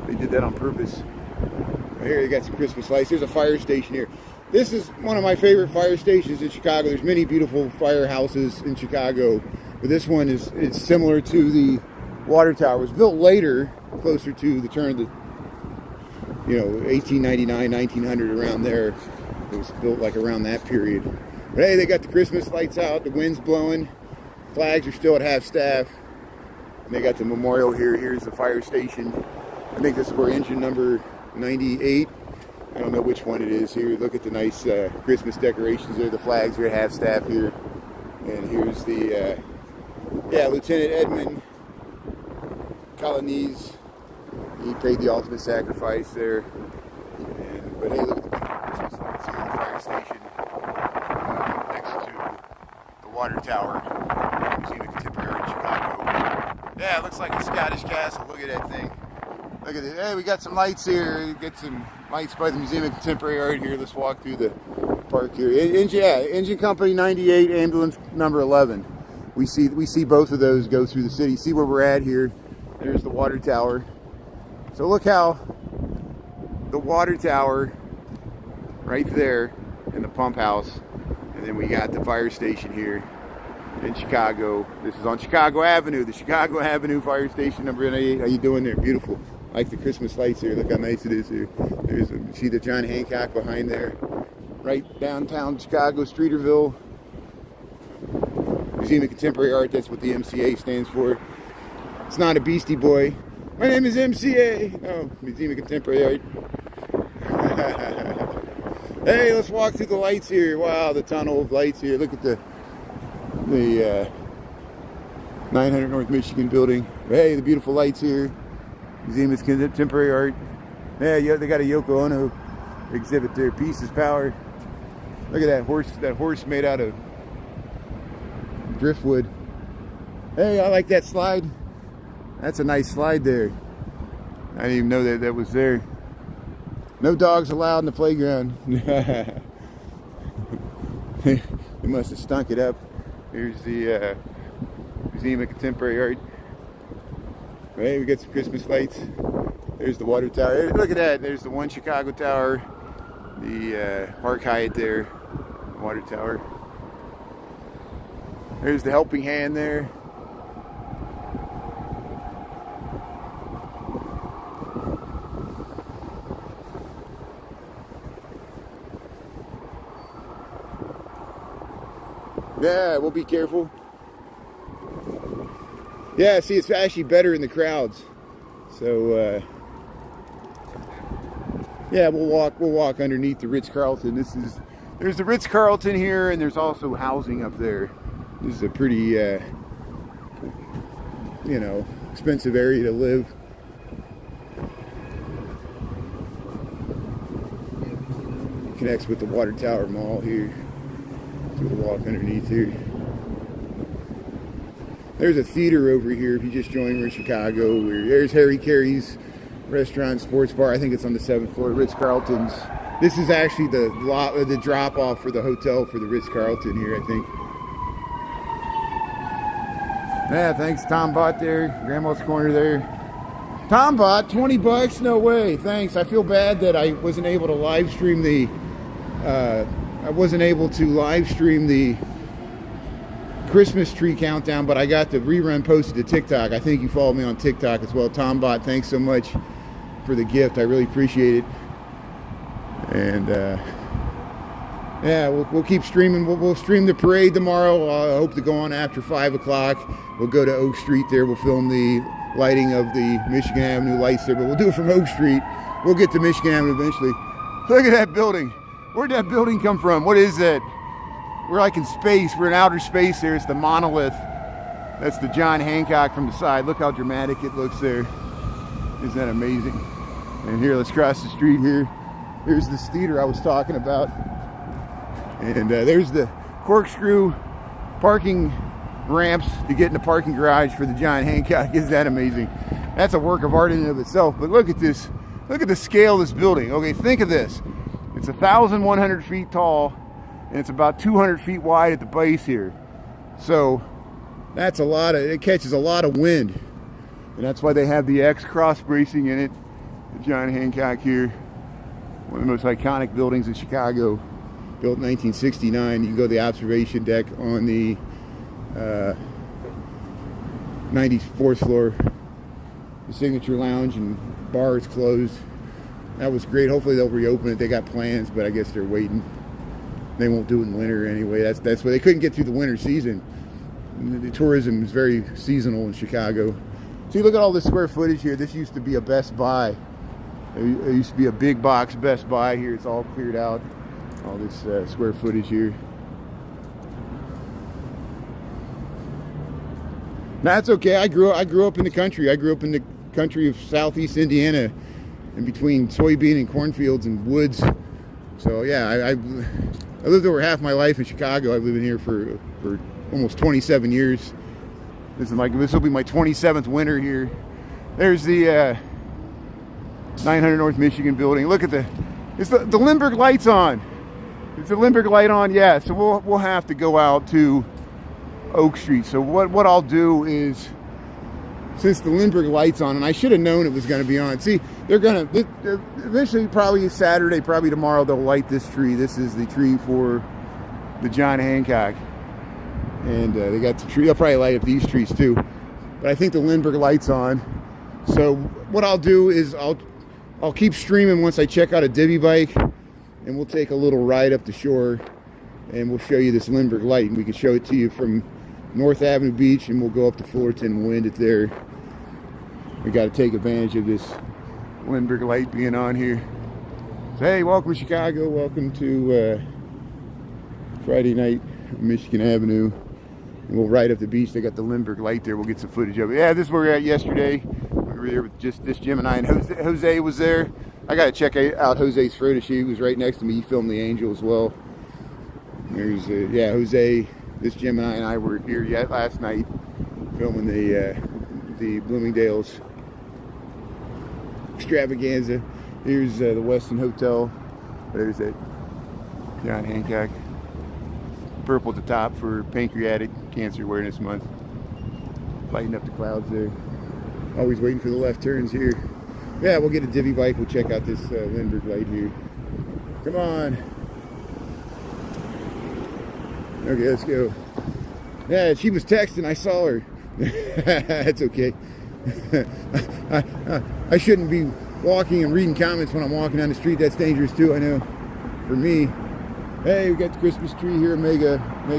They did that on purpose. Right here, you got some Christmas lights. There's a fire station here. This is one of my favorite fire stations in Chicago. There's many beautiful firehouses in Chicago, but this one it's similar to the water tower. It was built later, closer to the turn of the 1899, 1900, around there. It was built like around that period. But hey, they got the Christmas lights out, the wind's blowing, flags are still at half staff, and they got the memorial here. Here's the fire station. I think this is for engine number 98. I don't know which one it is here. Look at the nice Christmas decorations there. The flags are at half staff here. And here's the, Lieutenant Edmund Colonies. He paid the ultimate sacrifice there. But hey, look at the Christmas lights here, the fire station next to the water tower. Museum of Contemporary Art in Chicago. Yeah, it looks like a Scottish castle. Look at that thing. Look at it. Hey, we got some lights here. We got some lights by the Museum of Contemporary Art here. Let's walk through the park here. Engine Company 98, ambulance number 11. We see both of those go through the city. See where we're at here. There's the water tower. So look how the water tower right there and the pump house, and then we got the fire station here in Chicago. This is on Chicago Avenue, the Chicago Avenue Fire Station number 98. How you doing there? Beautiful. I like the Christmas lights here. Look how nice it is here. You see the John Hancock behind there. Right downtown Chicago, Streeterville. Museum of Contemporary Art, that's what the MCA stands for. It's not a Beastie Boy. My name is MCA. Oh, Museum of Contemporary Art. Hey, let's walk through the lights here. Wow, the tunnel of lights here. Look at the 900 North Michigan building. Hey, the beautiful lights here. Museum of Contemporary Art. Yeah, they got a Yoko Ono exhibit there. Peace is power. Look at that horse. That horse made out of driftwood. Hey, I like that slide. That's a nice slide there. I didn't even know that was there. No dogs allowed in the playground. They must have stunk it up. Here's the Museum of Contemporary Art. Hey, we got some Christmas lights. There's the water tower. Hey, look at that. There's the One Chicago Tower. The Park Hyatt there. Water tower. There's the Helping Hand there. Yeah, we'll be careful. Yeah, see, it's actually better in the crowds. So, yeah, we'll walk underneath the Ritz-Carlton. There's the Ritz-Carlton here, and there's also housing up there. This is a pretty, expensive area to live. It connects with the Water Tower Mall here. So we'll walk underneath here. There's a theater over here. If you just joined, we're in Chicago. There's Harry Carey's restaurant, sports bar. I think it's on the 7th floor. Ritz-Carlton's. This is actually the drop off for the hotel for the Ritz-Carlton here, I think. Yeah, thanks, Tom Bot there. Grandma's Corner there. Tom Bot, 20 bucks? No way. Thanks. I feel bad that I wasn't able to live stream the Christmas tree countdown, but I got the rerun posted to TikTok. I think you follow me on TikTok as well. Tom Bot, thanks so much for the gift. I really appreciate it. And yeah, we'll keep streaming. We'll stream the parade tomorrow. I hope to go on after 5 o'clock. We'll go to Oak Street there. We'll film the lighting of the Michigan Avenue lights there, but we'll do it from Oak Street. We'll get to Michigan Avenue eventually. Look at that building. Where'd that building come from? What is that? We're like in space. We're in outer space there. It's the monolith. That's the John Hancock from the side. Look how dramatic it looks there. Isn't that amazing? And here, let's cross the street here. Here's this theater I was talking about. And there's the corkscrew parking ramps to get in the parking garage for the John Hancock. Isn't that amazing? That's a work of art in and of itself. But look at this. Look at the scale of this building. Okay, think of this. It's 1,100 feet tall, and it's about 200 feet wide at the base here. So that's a lot of, it catches a lot of wind. And that's why they have the X cross bracing in it. The John Hancock here. One of the most iconic buildings in Chicago. built in 1969. You can go to the observation deck on the 94th floor. The Signature Lounge and bar is closed. That was great. Hopefully they'll reopen it. They got plans, but I guess they're waiting. They won't do it in winter anyway. That's why they couldn't get through the winter season. The tourism is very seasonal in Chicago. See, look at all this square footage here. This used to be a Best Buy. There used to be a big box Best Buy here. It's all cleared out. All this square footage here. That's okay. I grew up in the country. I grew up in the country of southeast Indiana, in between soybean and cornfields and woods. So yeah, I lived over half my life in Chicago. I've lived in here for almost 27 years. This will be my 27th winter here. There's the 900 North Michigan building. Look at the Lindberg Light's on. Is the Lindberg Light on? Yeah. So we'll have to go out to Oak Street. So what I'll do is, since the Lindberg Light's on, and I should have known it was going to be on. See, they're eventually, probably Saturday, probably tomorrow, they'll light this tree. This is the tree for the John Hancock. And they got the tree. They'll probably light up these trees too. But I think the Lindberg Light's on. So what I'll do is I'll keep streaming once I check out a Divvy bike, and we'll take a little ride up the shore, and we'll show you this Lindberg Light, and we can show it to you from North Avenue Beach, and we'll go up to Fullerton. We'll end it there. We got to take advantage of this Lindberg Light being on here. So hey, welcome to Chicago. Welcome to Friday night on Michigan Avenue. And we'll ride up the beach. They got the Lindberg Light there. We'll get some footage of it. Yeah, this is where we were at yesterday. We were there with just this Gemini, and Jose was there. I got to check out Jose's photo shoot. He was right next to me. He filmed the Angel as well. There's yeah, Jose, this Gemini, and I were here last night filming the Bloomingdale's extravaganza. Here's the Westin Hotel. There's that John Hancock. Purple at the top for Pancreatic Cancer Awareness Month. Lighting up the clouds there. Always waiting for the left turns here. Yeah, we'll get a Divvy bike. We'll check out this Lindberg Light here. Come on. Okay, let's go. Yeah, she was texting. I saw her. That's okay. I shouldn't be walking and reading comments when I'm walking down the street. That's dangerous too, I know. For me. Hey, we got the Christmas tree here. Mega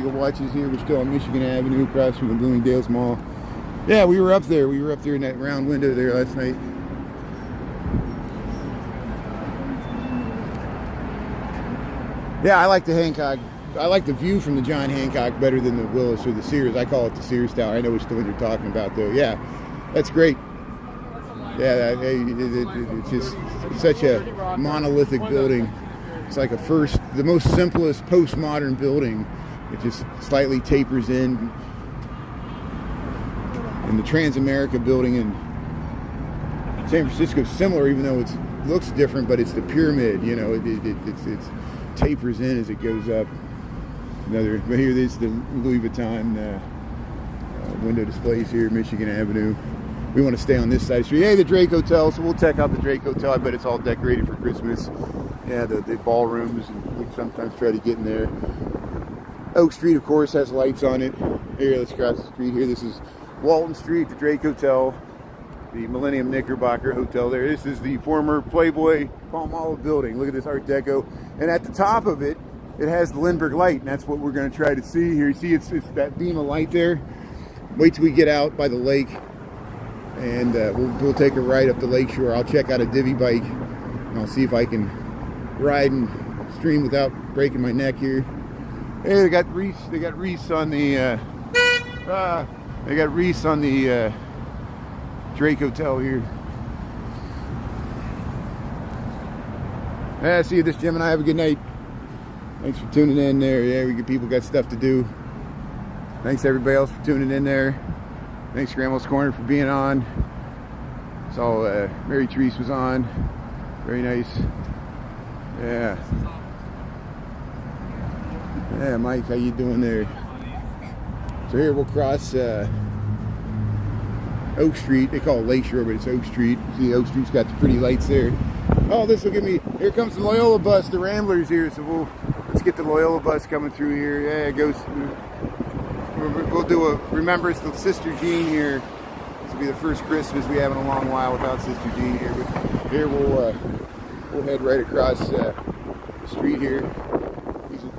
watches here. We're still on Michigan Avenue, across from the Bloomingdale's Mall. Yeah, we were up there. We were up there in that round window there last night. Yeah, I like the Hancock. I like the view from the John Hancock better than the Willis or the Sears. I call it the Sears Tower. I know which one you're talking about, though. Yeah, that's great. Yeah, it's just such a monolithic building. It's like the most simplest postmodern building. It just slightly tapers in. And the Transamerica building in San Francisco is similar, even though it looks different, but it's the pyramid, you know, it tapers in as it goes up. But here there's the Louis Vuitton window displays here, Michigan Avenue. We want to stay on this side of the street. Hey, the Drake Hotel, so we'll check out the Drake Hotel. I bet it's all decorated for Christmas. Yeah, the ballrooms, and we sometimes try to get in there. Oak Street, of course, has lights on it. Here, let's cross the street here. This is Walton Street, the Drake Hotel, the Millennium Knickerbocker Hotel there. This is the former Playboy Palmolive building. Look at this Art Deco. And at the top of it, it has the Lindberg Light, and that's what we're going to try to see here. You see, it's that beam of light there. Wait till we get out by the lake, and we'll take a ride up the lake shore. I'll check out a Divvy bike, and I'll see if I can ride and stream without breaking my neck here. Hey, they got Reese on the Drake Hotel here. Yeah, see you this Gemini. Have a good night. Thanks for tuning in there. Yeah, people got stuff to do. Thanks everybody else for tuning in there. Thanks Grandma's Corner for being on. Saw Mary Therese was on. Very nice. Yeah. Yeah, Mike, how you doing there? So here we'll cross Oak Street. They call it Lakeshore, but it's Oak Street. See, Oak Street's got the pretty lights there. Oh, this will give me. Here comes the Loyola bus, the Ramblers here. So let's get the Loyola bus coming through here. Yeah, it goes. We'll do a remembrance of Sister Jean here. This will be the first Christmas we have in a long while without Sister Jean here. But here we'll head right across the street here.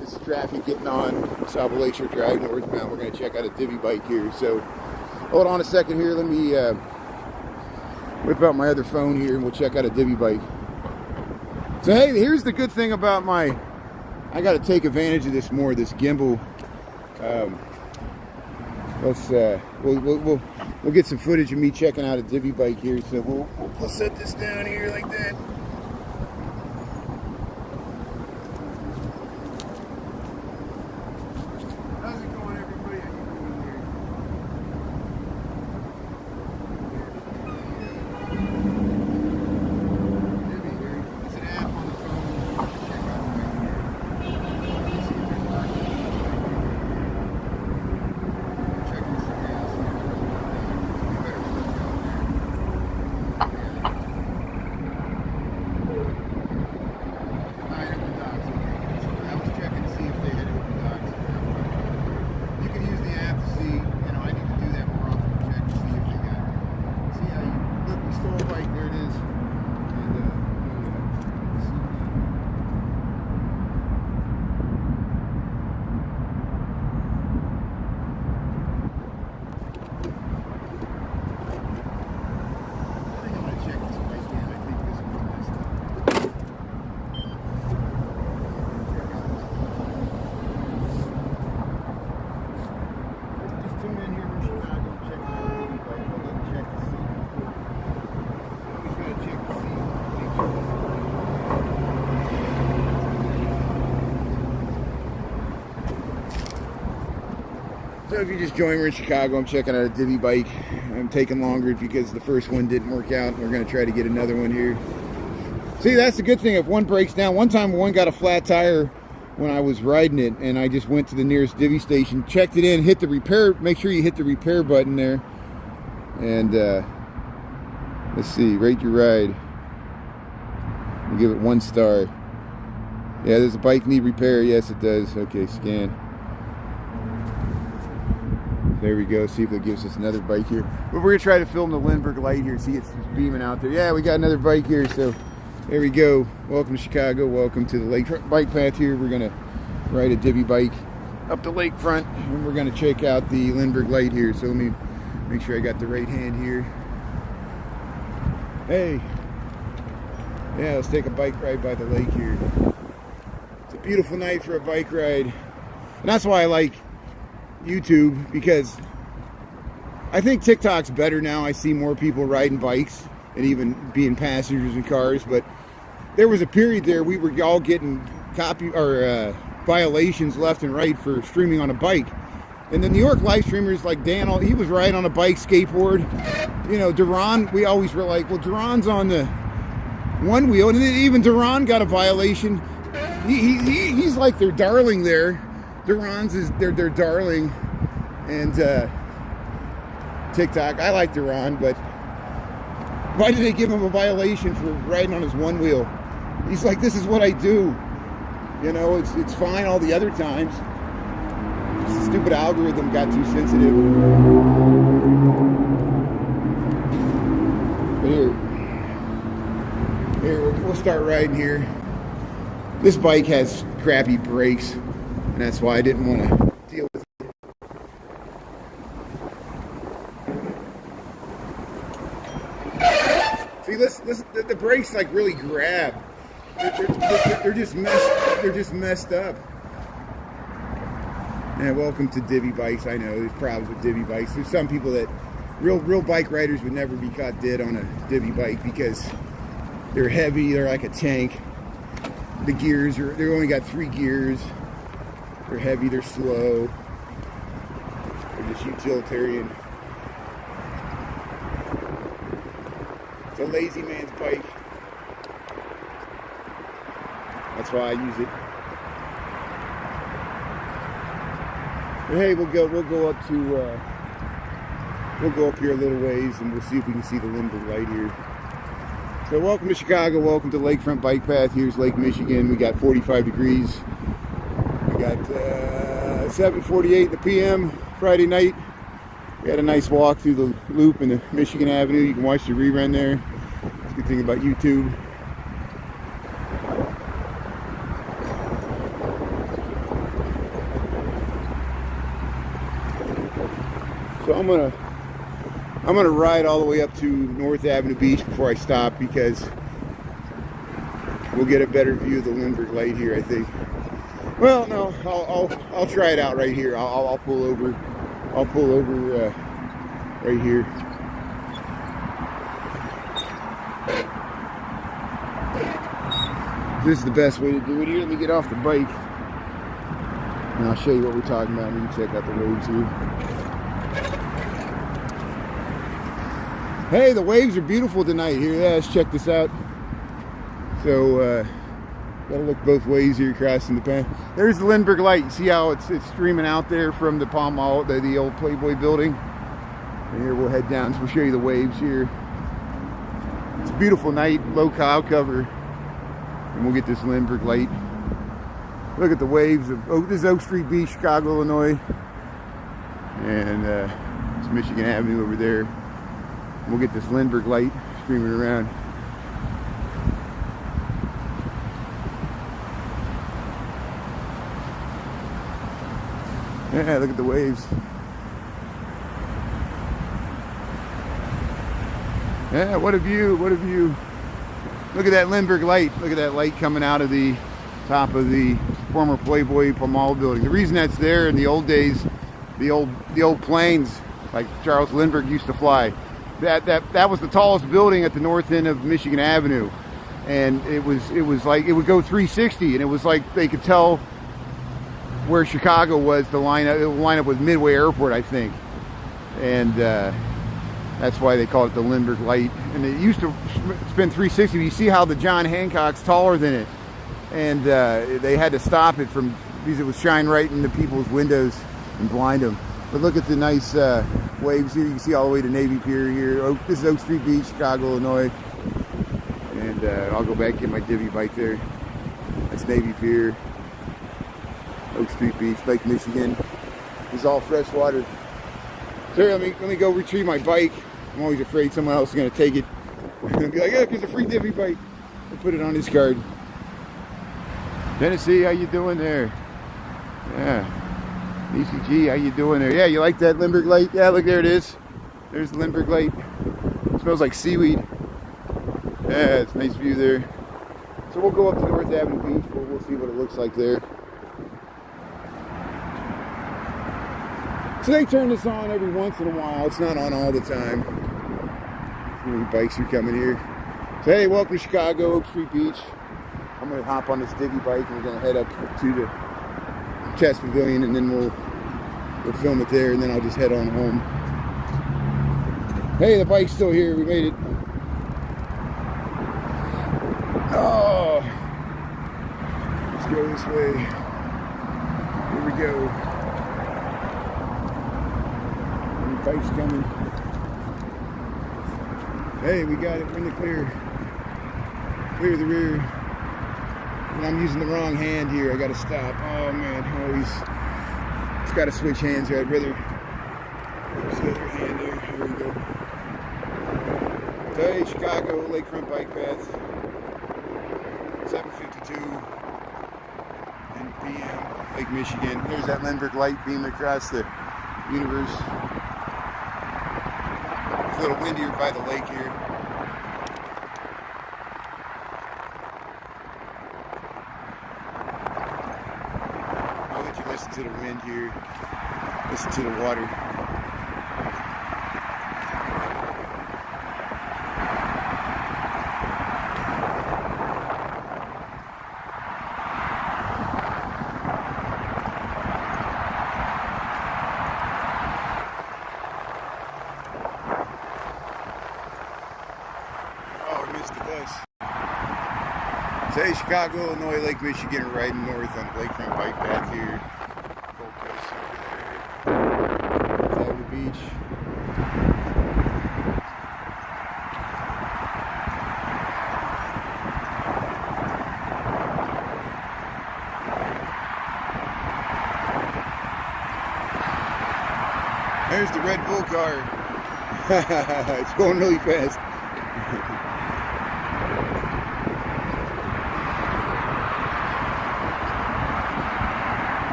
This is traffic getting on South Lakeshore Drive northbound. We're going to check out a Divvy bike here. So hold on a second here. Let me whip out my other phone here and we'll check out a Divvy bike. So hey, here's the good thing about I got to take advantage of this more, this gimbal. We'll get some footage of me checking out a Divvy bike here. So we'll set this down here like that. How's it going, everybody? How you doing here? Divvy here. It's an app on the phone. Check out the bike here. See if there's parking. Checking some gas here. You better look out there. I have the docks. Okay. So I was checking to see if they had open docks. You can use the app to see, I need to do that more often, check to see if they got it. See how you, look, we stole a bike, there it is. I think I'm going to check this bike in. I think this one's messed up. Check out this one. Just tune in here in Chicago and check out the Divvy bike. We'll go check the seat. Always got to check the seat. Make sure this is So if you just joined, we're in Chicago. I'm checking out a Divvy bike. I'm taking longer because the first one didn't work out. We're going to try to get another one here. See, that's the good thing. If one breaks down, one time one got a flat tire when I was riding it, and I just went to the nearest Divvy station, checked it in, hit the repair. Make sure you hit the repair button there. And let's see, rate your ride. We'll give it 1 star. Yeah, does the bike need repair? Yes, it does. Okay, scan. There we go. See if it gives us another bike here. But we're going to try to film the Lindberg Light here. See, it's beaming out there. Yeah, we got another bike here. So there we go. Welcome to Chicago. Welcome to the lakefront bike path here. We're going to ride a Divvy bike up the lakefront. And we're going to check out the Lindberg Light here. So let me make sure I got the right hand here. Hey. Yeah, let's take a bike ride by the lake here. It's a beautiful night for a bike ride. And that's why I like YouTube, because I think TikTok's better now. I see more people riding bikes and even being passengers in cars, but there was a period there we were all getting violations left and right for streaming on a bike. And the New York live streamers like Dan, he was riding on a bike, skateboard. Duran, we always were like, well, Duran's on the one wheel, and even Duran got a violation. He's like their darling there. Duran's is their darling, and TikTok. I like Duran, but why did they give him a violation for riding on his one wheel? He's like, this is what I do. It's fine all the other times. Just the stupid algorithm got too sensitive. Here, we'll start riding here. This bike has crappy brakes, and that's why I didn't want to deal with it. See, the brakes like really grab. They're just messed up. Yeah, welcome to Divvy bikes. I know there's problems with Divvy bikes. There's some people that real bike riders would never be caught dead on a Divvy bike because they're heavy. They're like a tank. The gears they only got 3 gears. They're heavy, they're slow. They're just utilitarian. It's a lazy man's bike. That's why I use it. But hey, we'll go up here a little ways and we'll see if we can see the Lindberg Light here. So welcome to Chicago, welcome to Lakefront Bike Path. Here's Lake Michigan. We got 45 degrees. got 7:48 in the p.m. Friday night. We had a nice walk through the loop in the Michigan Avenue. You can watch the rerun there. That's a good thing about YouTube. So I'm gonna ride all the way up to North Avenue Beach before I stop, because we'll get a better view of the Lindberg Light here, I think. Well, no, I'll try it out right here. I'll pull over. I'll pull over right here. This is the best way to do it here. Let me get off the bike, and I'll show you what we're talking about. You can check out the waves here. Hey, the waves are beautiful tonight here. Yeah, let's check this out. So, gotta look both ways here, crossing the path. There's the Lindberg Light. You see how it's streaming out there from the Palm Mall, the old Playboy building. And here we'll head down. So we'll show you the waves here. It's a beautiful night, low cloud cover, and we'll get this Lindberg Light. Look at the waves of this is Oak Street Beach, Chicago, Illinois, and it's Michigan Avenue over there. We'll get this Lindberg Light streaming around. Yeah, look at the waves. Yeah, what a view, what a view. Look at that Lindberg Light. Look at that light coming out of the top of the former Playboy Palm Mall building. The reason that's there in the old days, the old planes like Charles Lindbergh used to fly, that was the tallest building at the north end of Michigan Avenue, and it was like it would go 360, and it was like they could tell where Chicago was to line up with Midway Airport, I think, and that's why they call it the Lindberg Light. And it used to spin 360. You see how the John Hancock's taller than it, and they had to stop it because it was shine right into people's windows and blind them. But look at the nice waves here. You can see all the way to Navy Pier here. This is Oak Street Beach, Chicago, Illinois. And I'll go back and get my Divvy bike there. That's Navy Pier, Oak Street Beach, Lake Michigan. This is all fresh water. So let me go retrieve my bike. I'm always afraid someone else is going to take it. And be like, look, it's a free Divvy bike. I'll put it on his card. Tennessee, how you doing there? Yeah. ECG, how you doing there? Yeah, you like that Lindberg Light? Yeah, look, there it is. There's the Lindberg Light. It smells like seaweed. Yeah, it's a nice view there. So we'll go up to North Avenue Beach. We'll see what it looks like there. So they turn this on every once in a while. It's not on all the time. See any bikes are coming here. So hey, welcome to Chicago, Oak Street Beach. I'm going to hop on this Divvy bike and we're going to head up to the Chess Pavilion, and then we'll film it there, and then I'll just head on home. Hey, the bike's still here. We made it. Oh, let's go this way. Here we go. The bike's coming. Hey, we got it. We're in the clear. Clear the rear. And I'm using the wrong hand here. I got to stop. Oh man, always. It's got to switch hands here. I'd rather use the other hand there. Here we go. Hey, Chicago Lakefront Bike Path. 7:52 in p.m. Lake Michigan. There's that Lindberg Light beaming across the universe. It's a little windier by the lake here. Listen to the wind here, listen to the water. Oh, I missed the bus. Say Chicago, Illinois, Lake Michigan, riding north on the Lakefront Bike Path here. Beach. There's the Red Bull car. It's going really fast.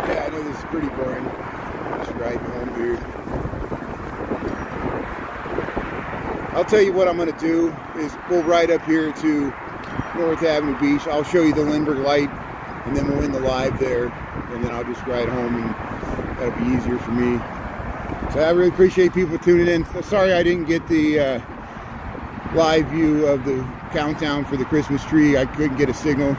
Yeah, I know this is pretty boring. Just riding home here. I'll tell you what I'm going to do is we'll ride up here to North Avenue Beach. I'll show you the Lindberg Light, and then we'll end the live there, and then I'll just ride home, and that'll be easier for me. So I really appreciate people tuning in. Sorry I didn't get the live view of the countdown for the Christmas tree. I couldn't get a signal,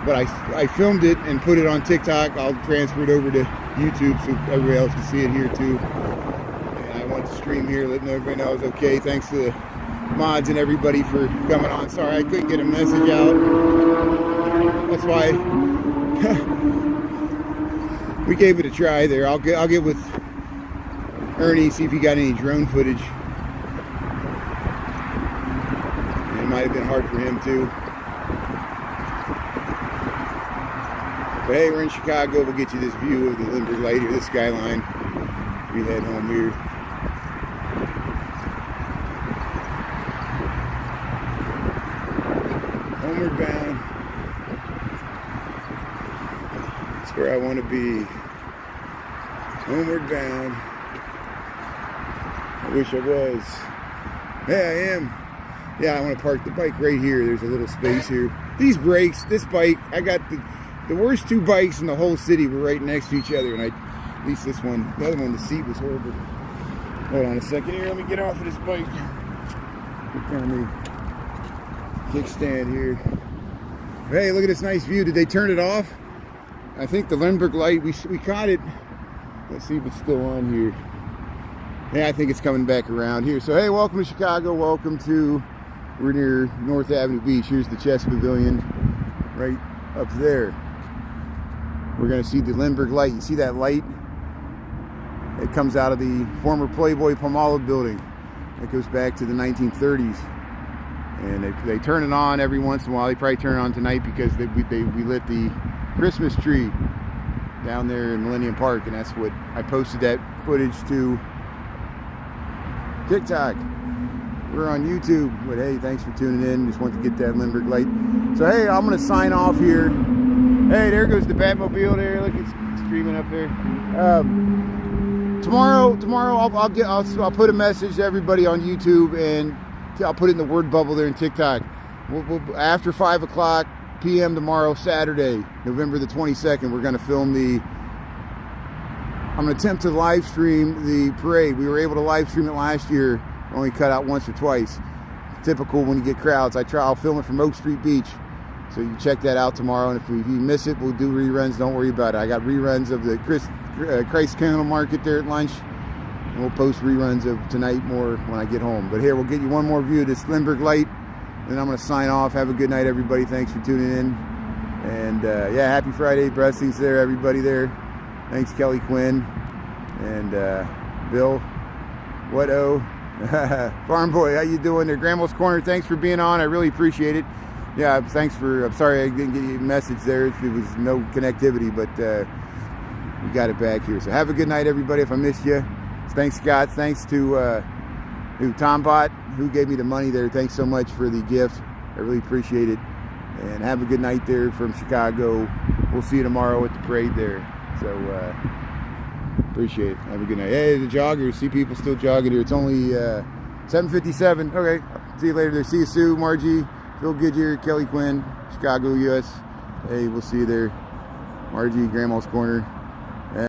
but I filmed it and put it on TikTok. I'll transfer it over to YouTube so everybody else can see it here too. And I want to stream here, letting everybody know it's okay. Thanks to the mods and everybody for coming on. Sorry I couldn't get a message out. That's why we gave it a try there. I'll get with Ernie, see if he got any drone footage. It might have been hard for him too. But hey, we're in Chicago. We'll get you this view of the Lindberg Light here, the skyline. We head home here. Homeward bound. That's where I want to be. Homeward bound. I wish I was. Hey, I am. Yeah, I want to park the bike right here. There's a little space here. These brakes, this bike, I got the worst two bikes in the whole city were right next to each other, and at least this one, the other one, the seat was horrible. Hold on a second here. Let me get off of this bike. Get on the kickstand here. Hey, look at this nice view. Did they turn it off? I think the Lindberg Light, we caught it. Let's see if it's still on here. Yeah, I think it's coming back around here. So hey, welcome to Chicago. Welcome to, we're near North Avenue Beach. Here's the chess pavilion right up there. We're going to see the Lindberg Light. You see that light? It comes out of the former Playboy Palmolive building. It goes back to the 1930s. And they turn it on every once in a while. They probably turn it on tonight because we lit the Christmas tree down there in Millennium Park. And that's what I posted that footage to TikTok. We're on YouTube. But hey, thanks for tuning in. Just want to get that Lindberg Light. So hey, I'm going to sign off here. Hey, there goes the Batmobile there. Look, it's streaming up there. Tomorrow I'll put a message to everybody on YouTube, and I'll put it in the word bubble there in TikTok. We'll after 5 o'clock p.m. tomorrow, Saturday, November the 22nd, we're going to film I'm going to attempt to live stream the parade. We were able to live stream it last year, only cut out once or twice. Typical when you get crowds. I'll film it from Oak Street Beach. So you can check that out tomorrow, and if you miss it, we'll do reruns. Don't worry about it. I got reruns of the Christ Candle Market there at lunch, and we'll post reruns of tonight more when I get home. But here, we'll get you one more view of this Lindberg Light, and I'm going to sign off. Have a good night, everybody. Thanks for tuning in. And yeah, happy Friday. Blessings there, everybody there. Thanks, Kelly Quinn and Bill. Farm Boy, how you doing there? Grandma's Corner, thanks for being on. I really appreciate it. Yeah, thanks for, I'm sorry I didn't get you a message there. There was no connectivity, but we got it back here. So have a good night, everybody, if I missed you. Thanks, Scott. Thanks to Tombot, who gave me the money there. Thanks so much for the gift. I really appreciate it. And have a good night there from Chicago. We'll see you tomorrow at the parade there. So appreciate it. Have a good night. Hey, the joggers. See people still jogging here. It's only 7:57. Okay, see you later there. See you, Sue, Margie, Phil Goodyear, Kelly Quinn, Chicago, US. Hey, we'll see you there. Margie, Grandma's Corner.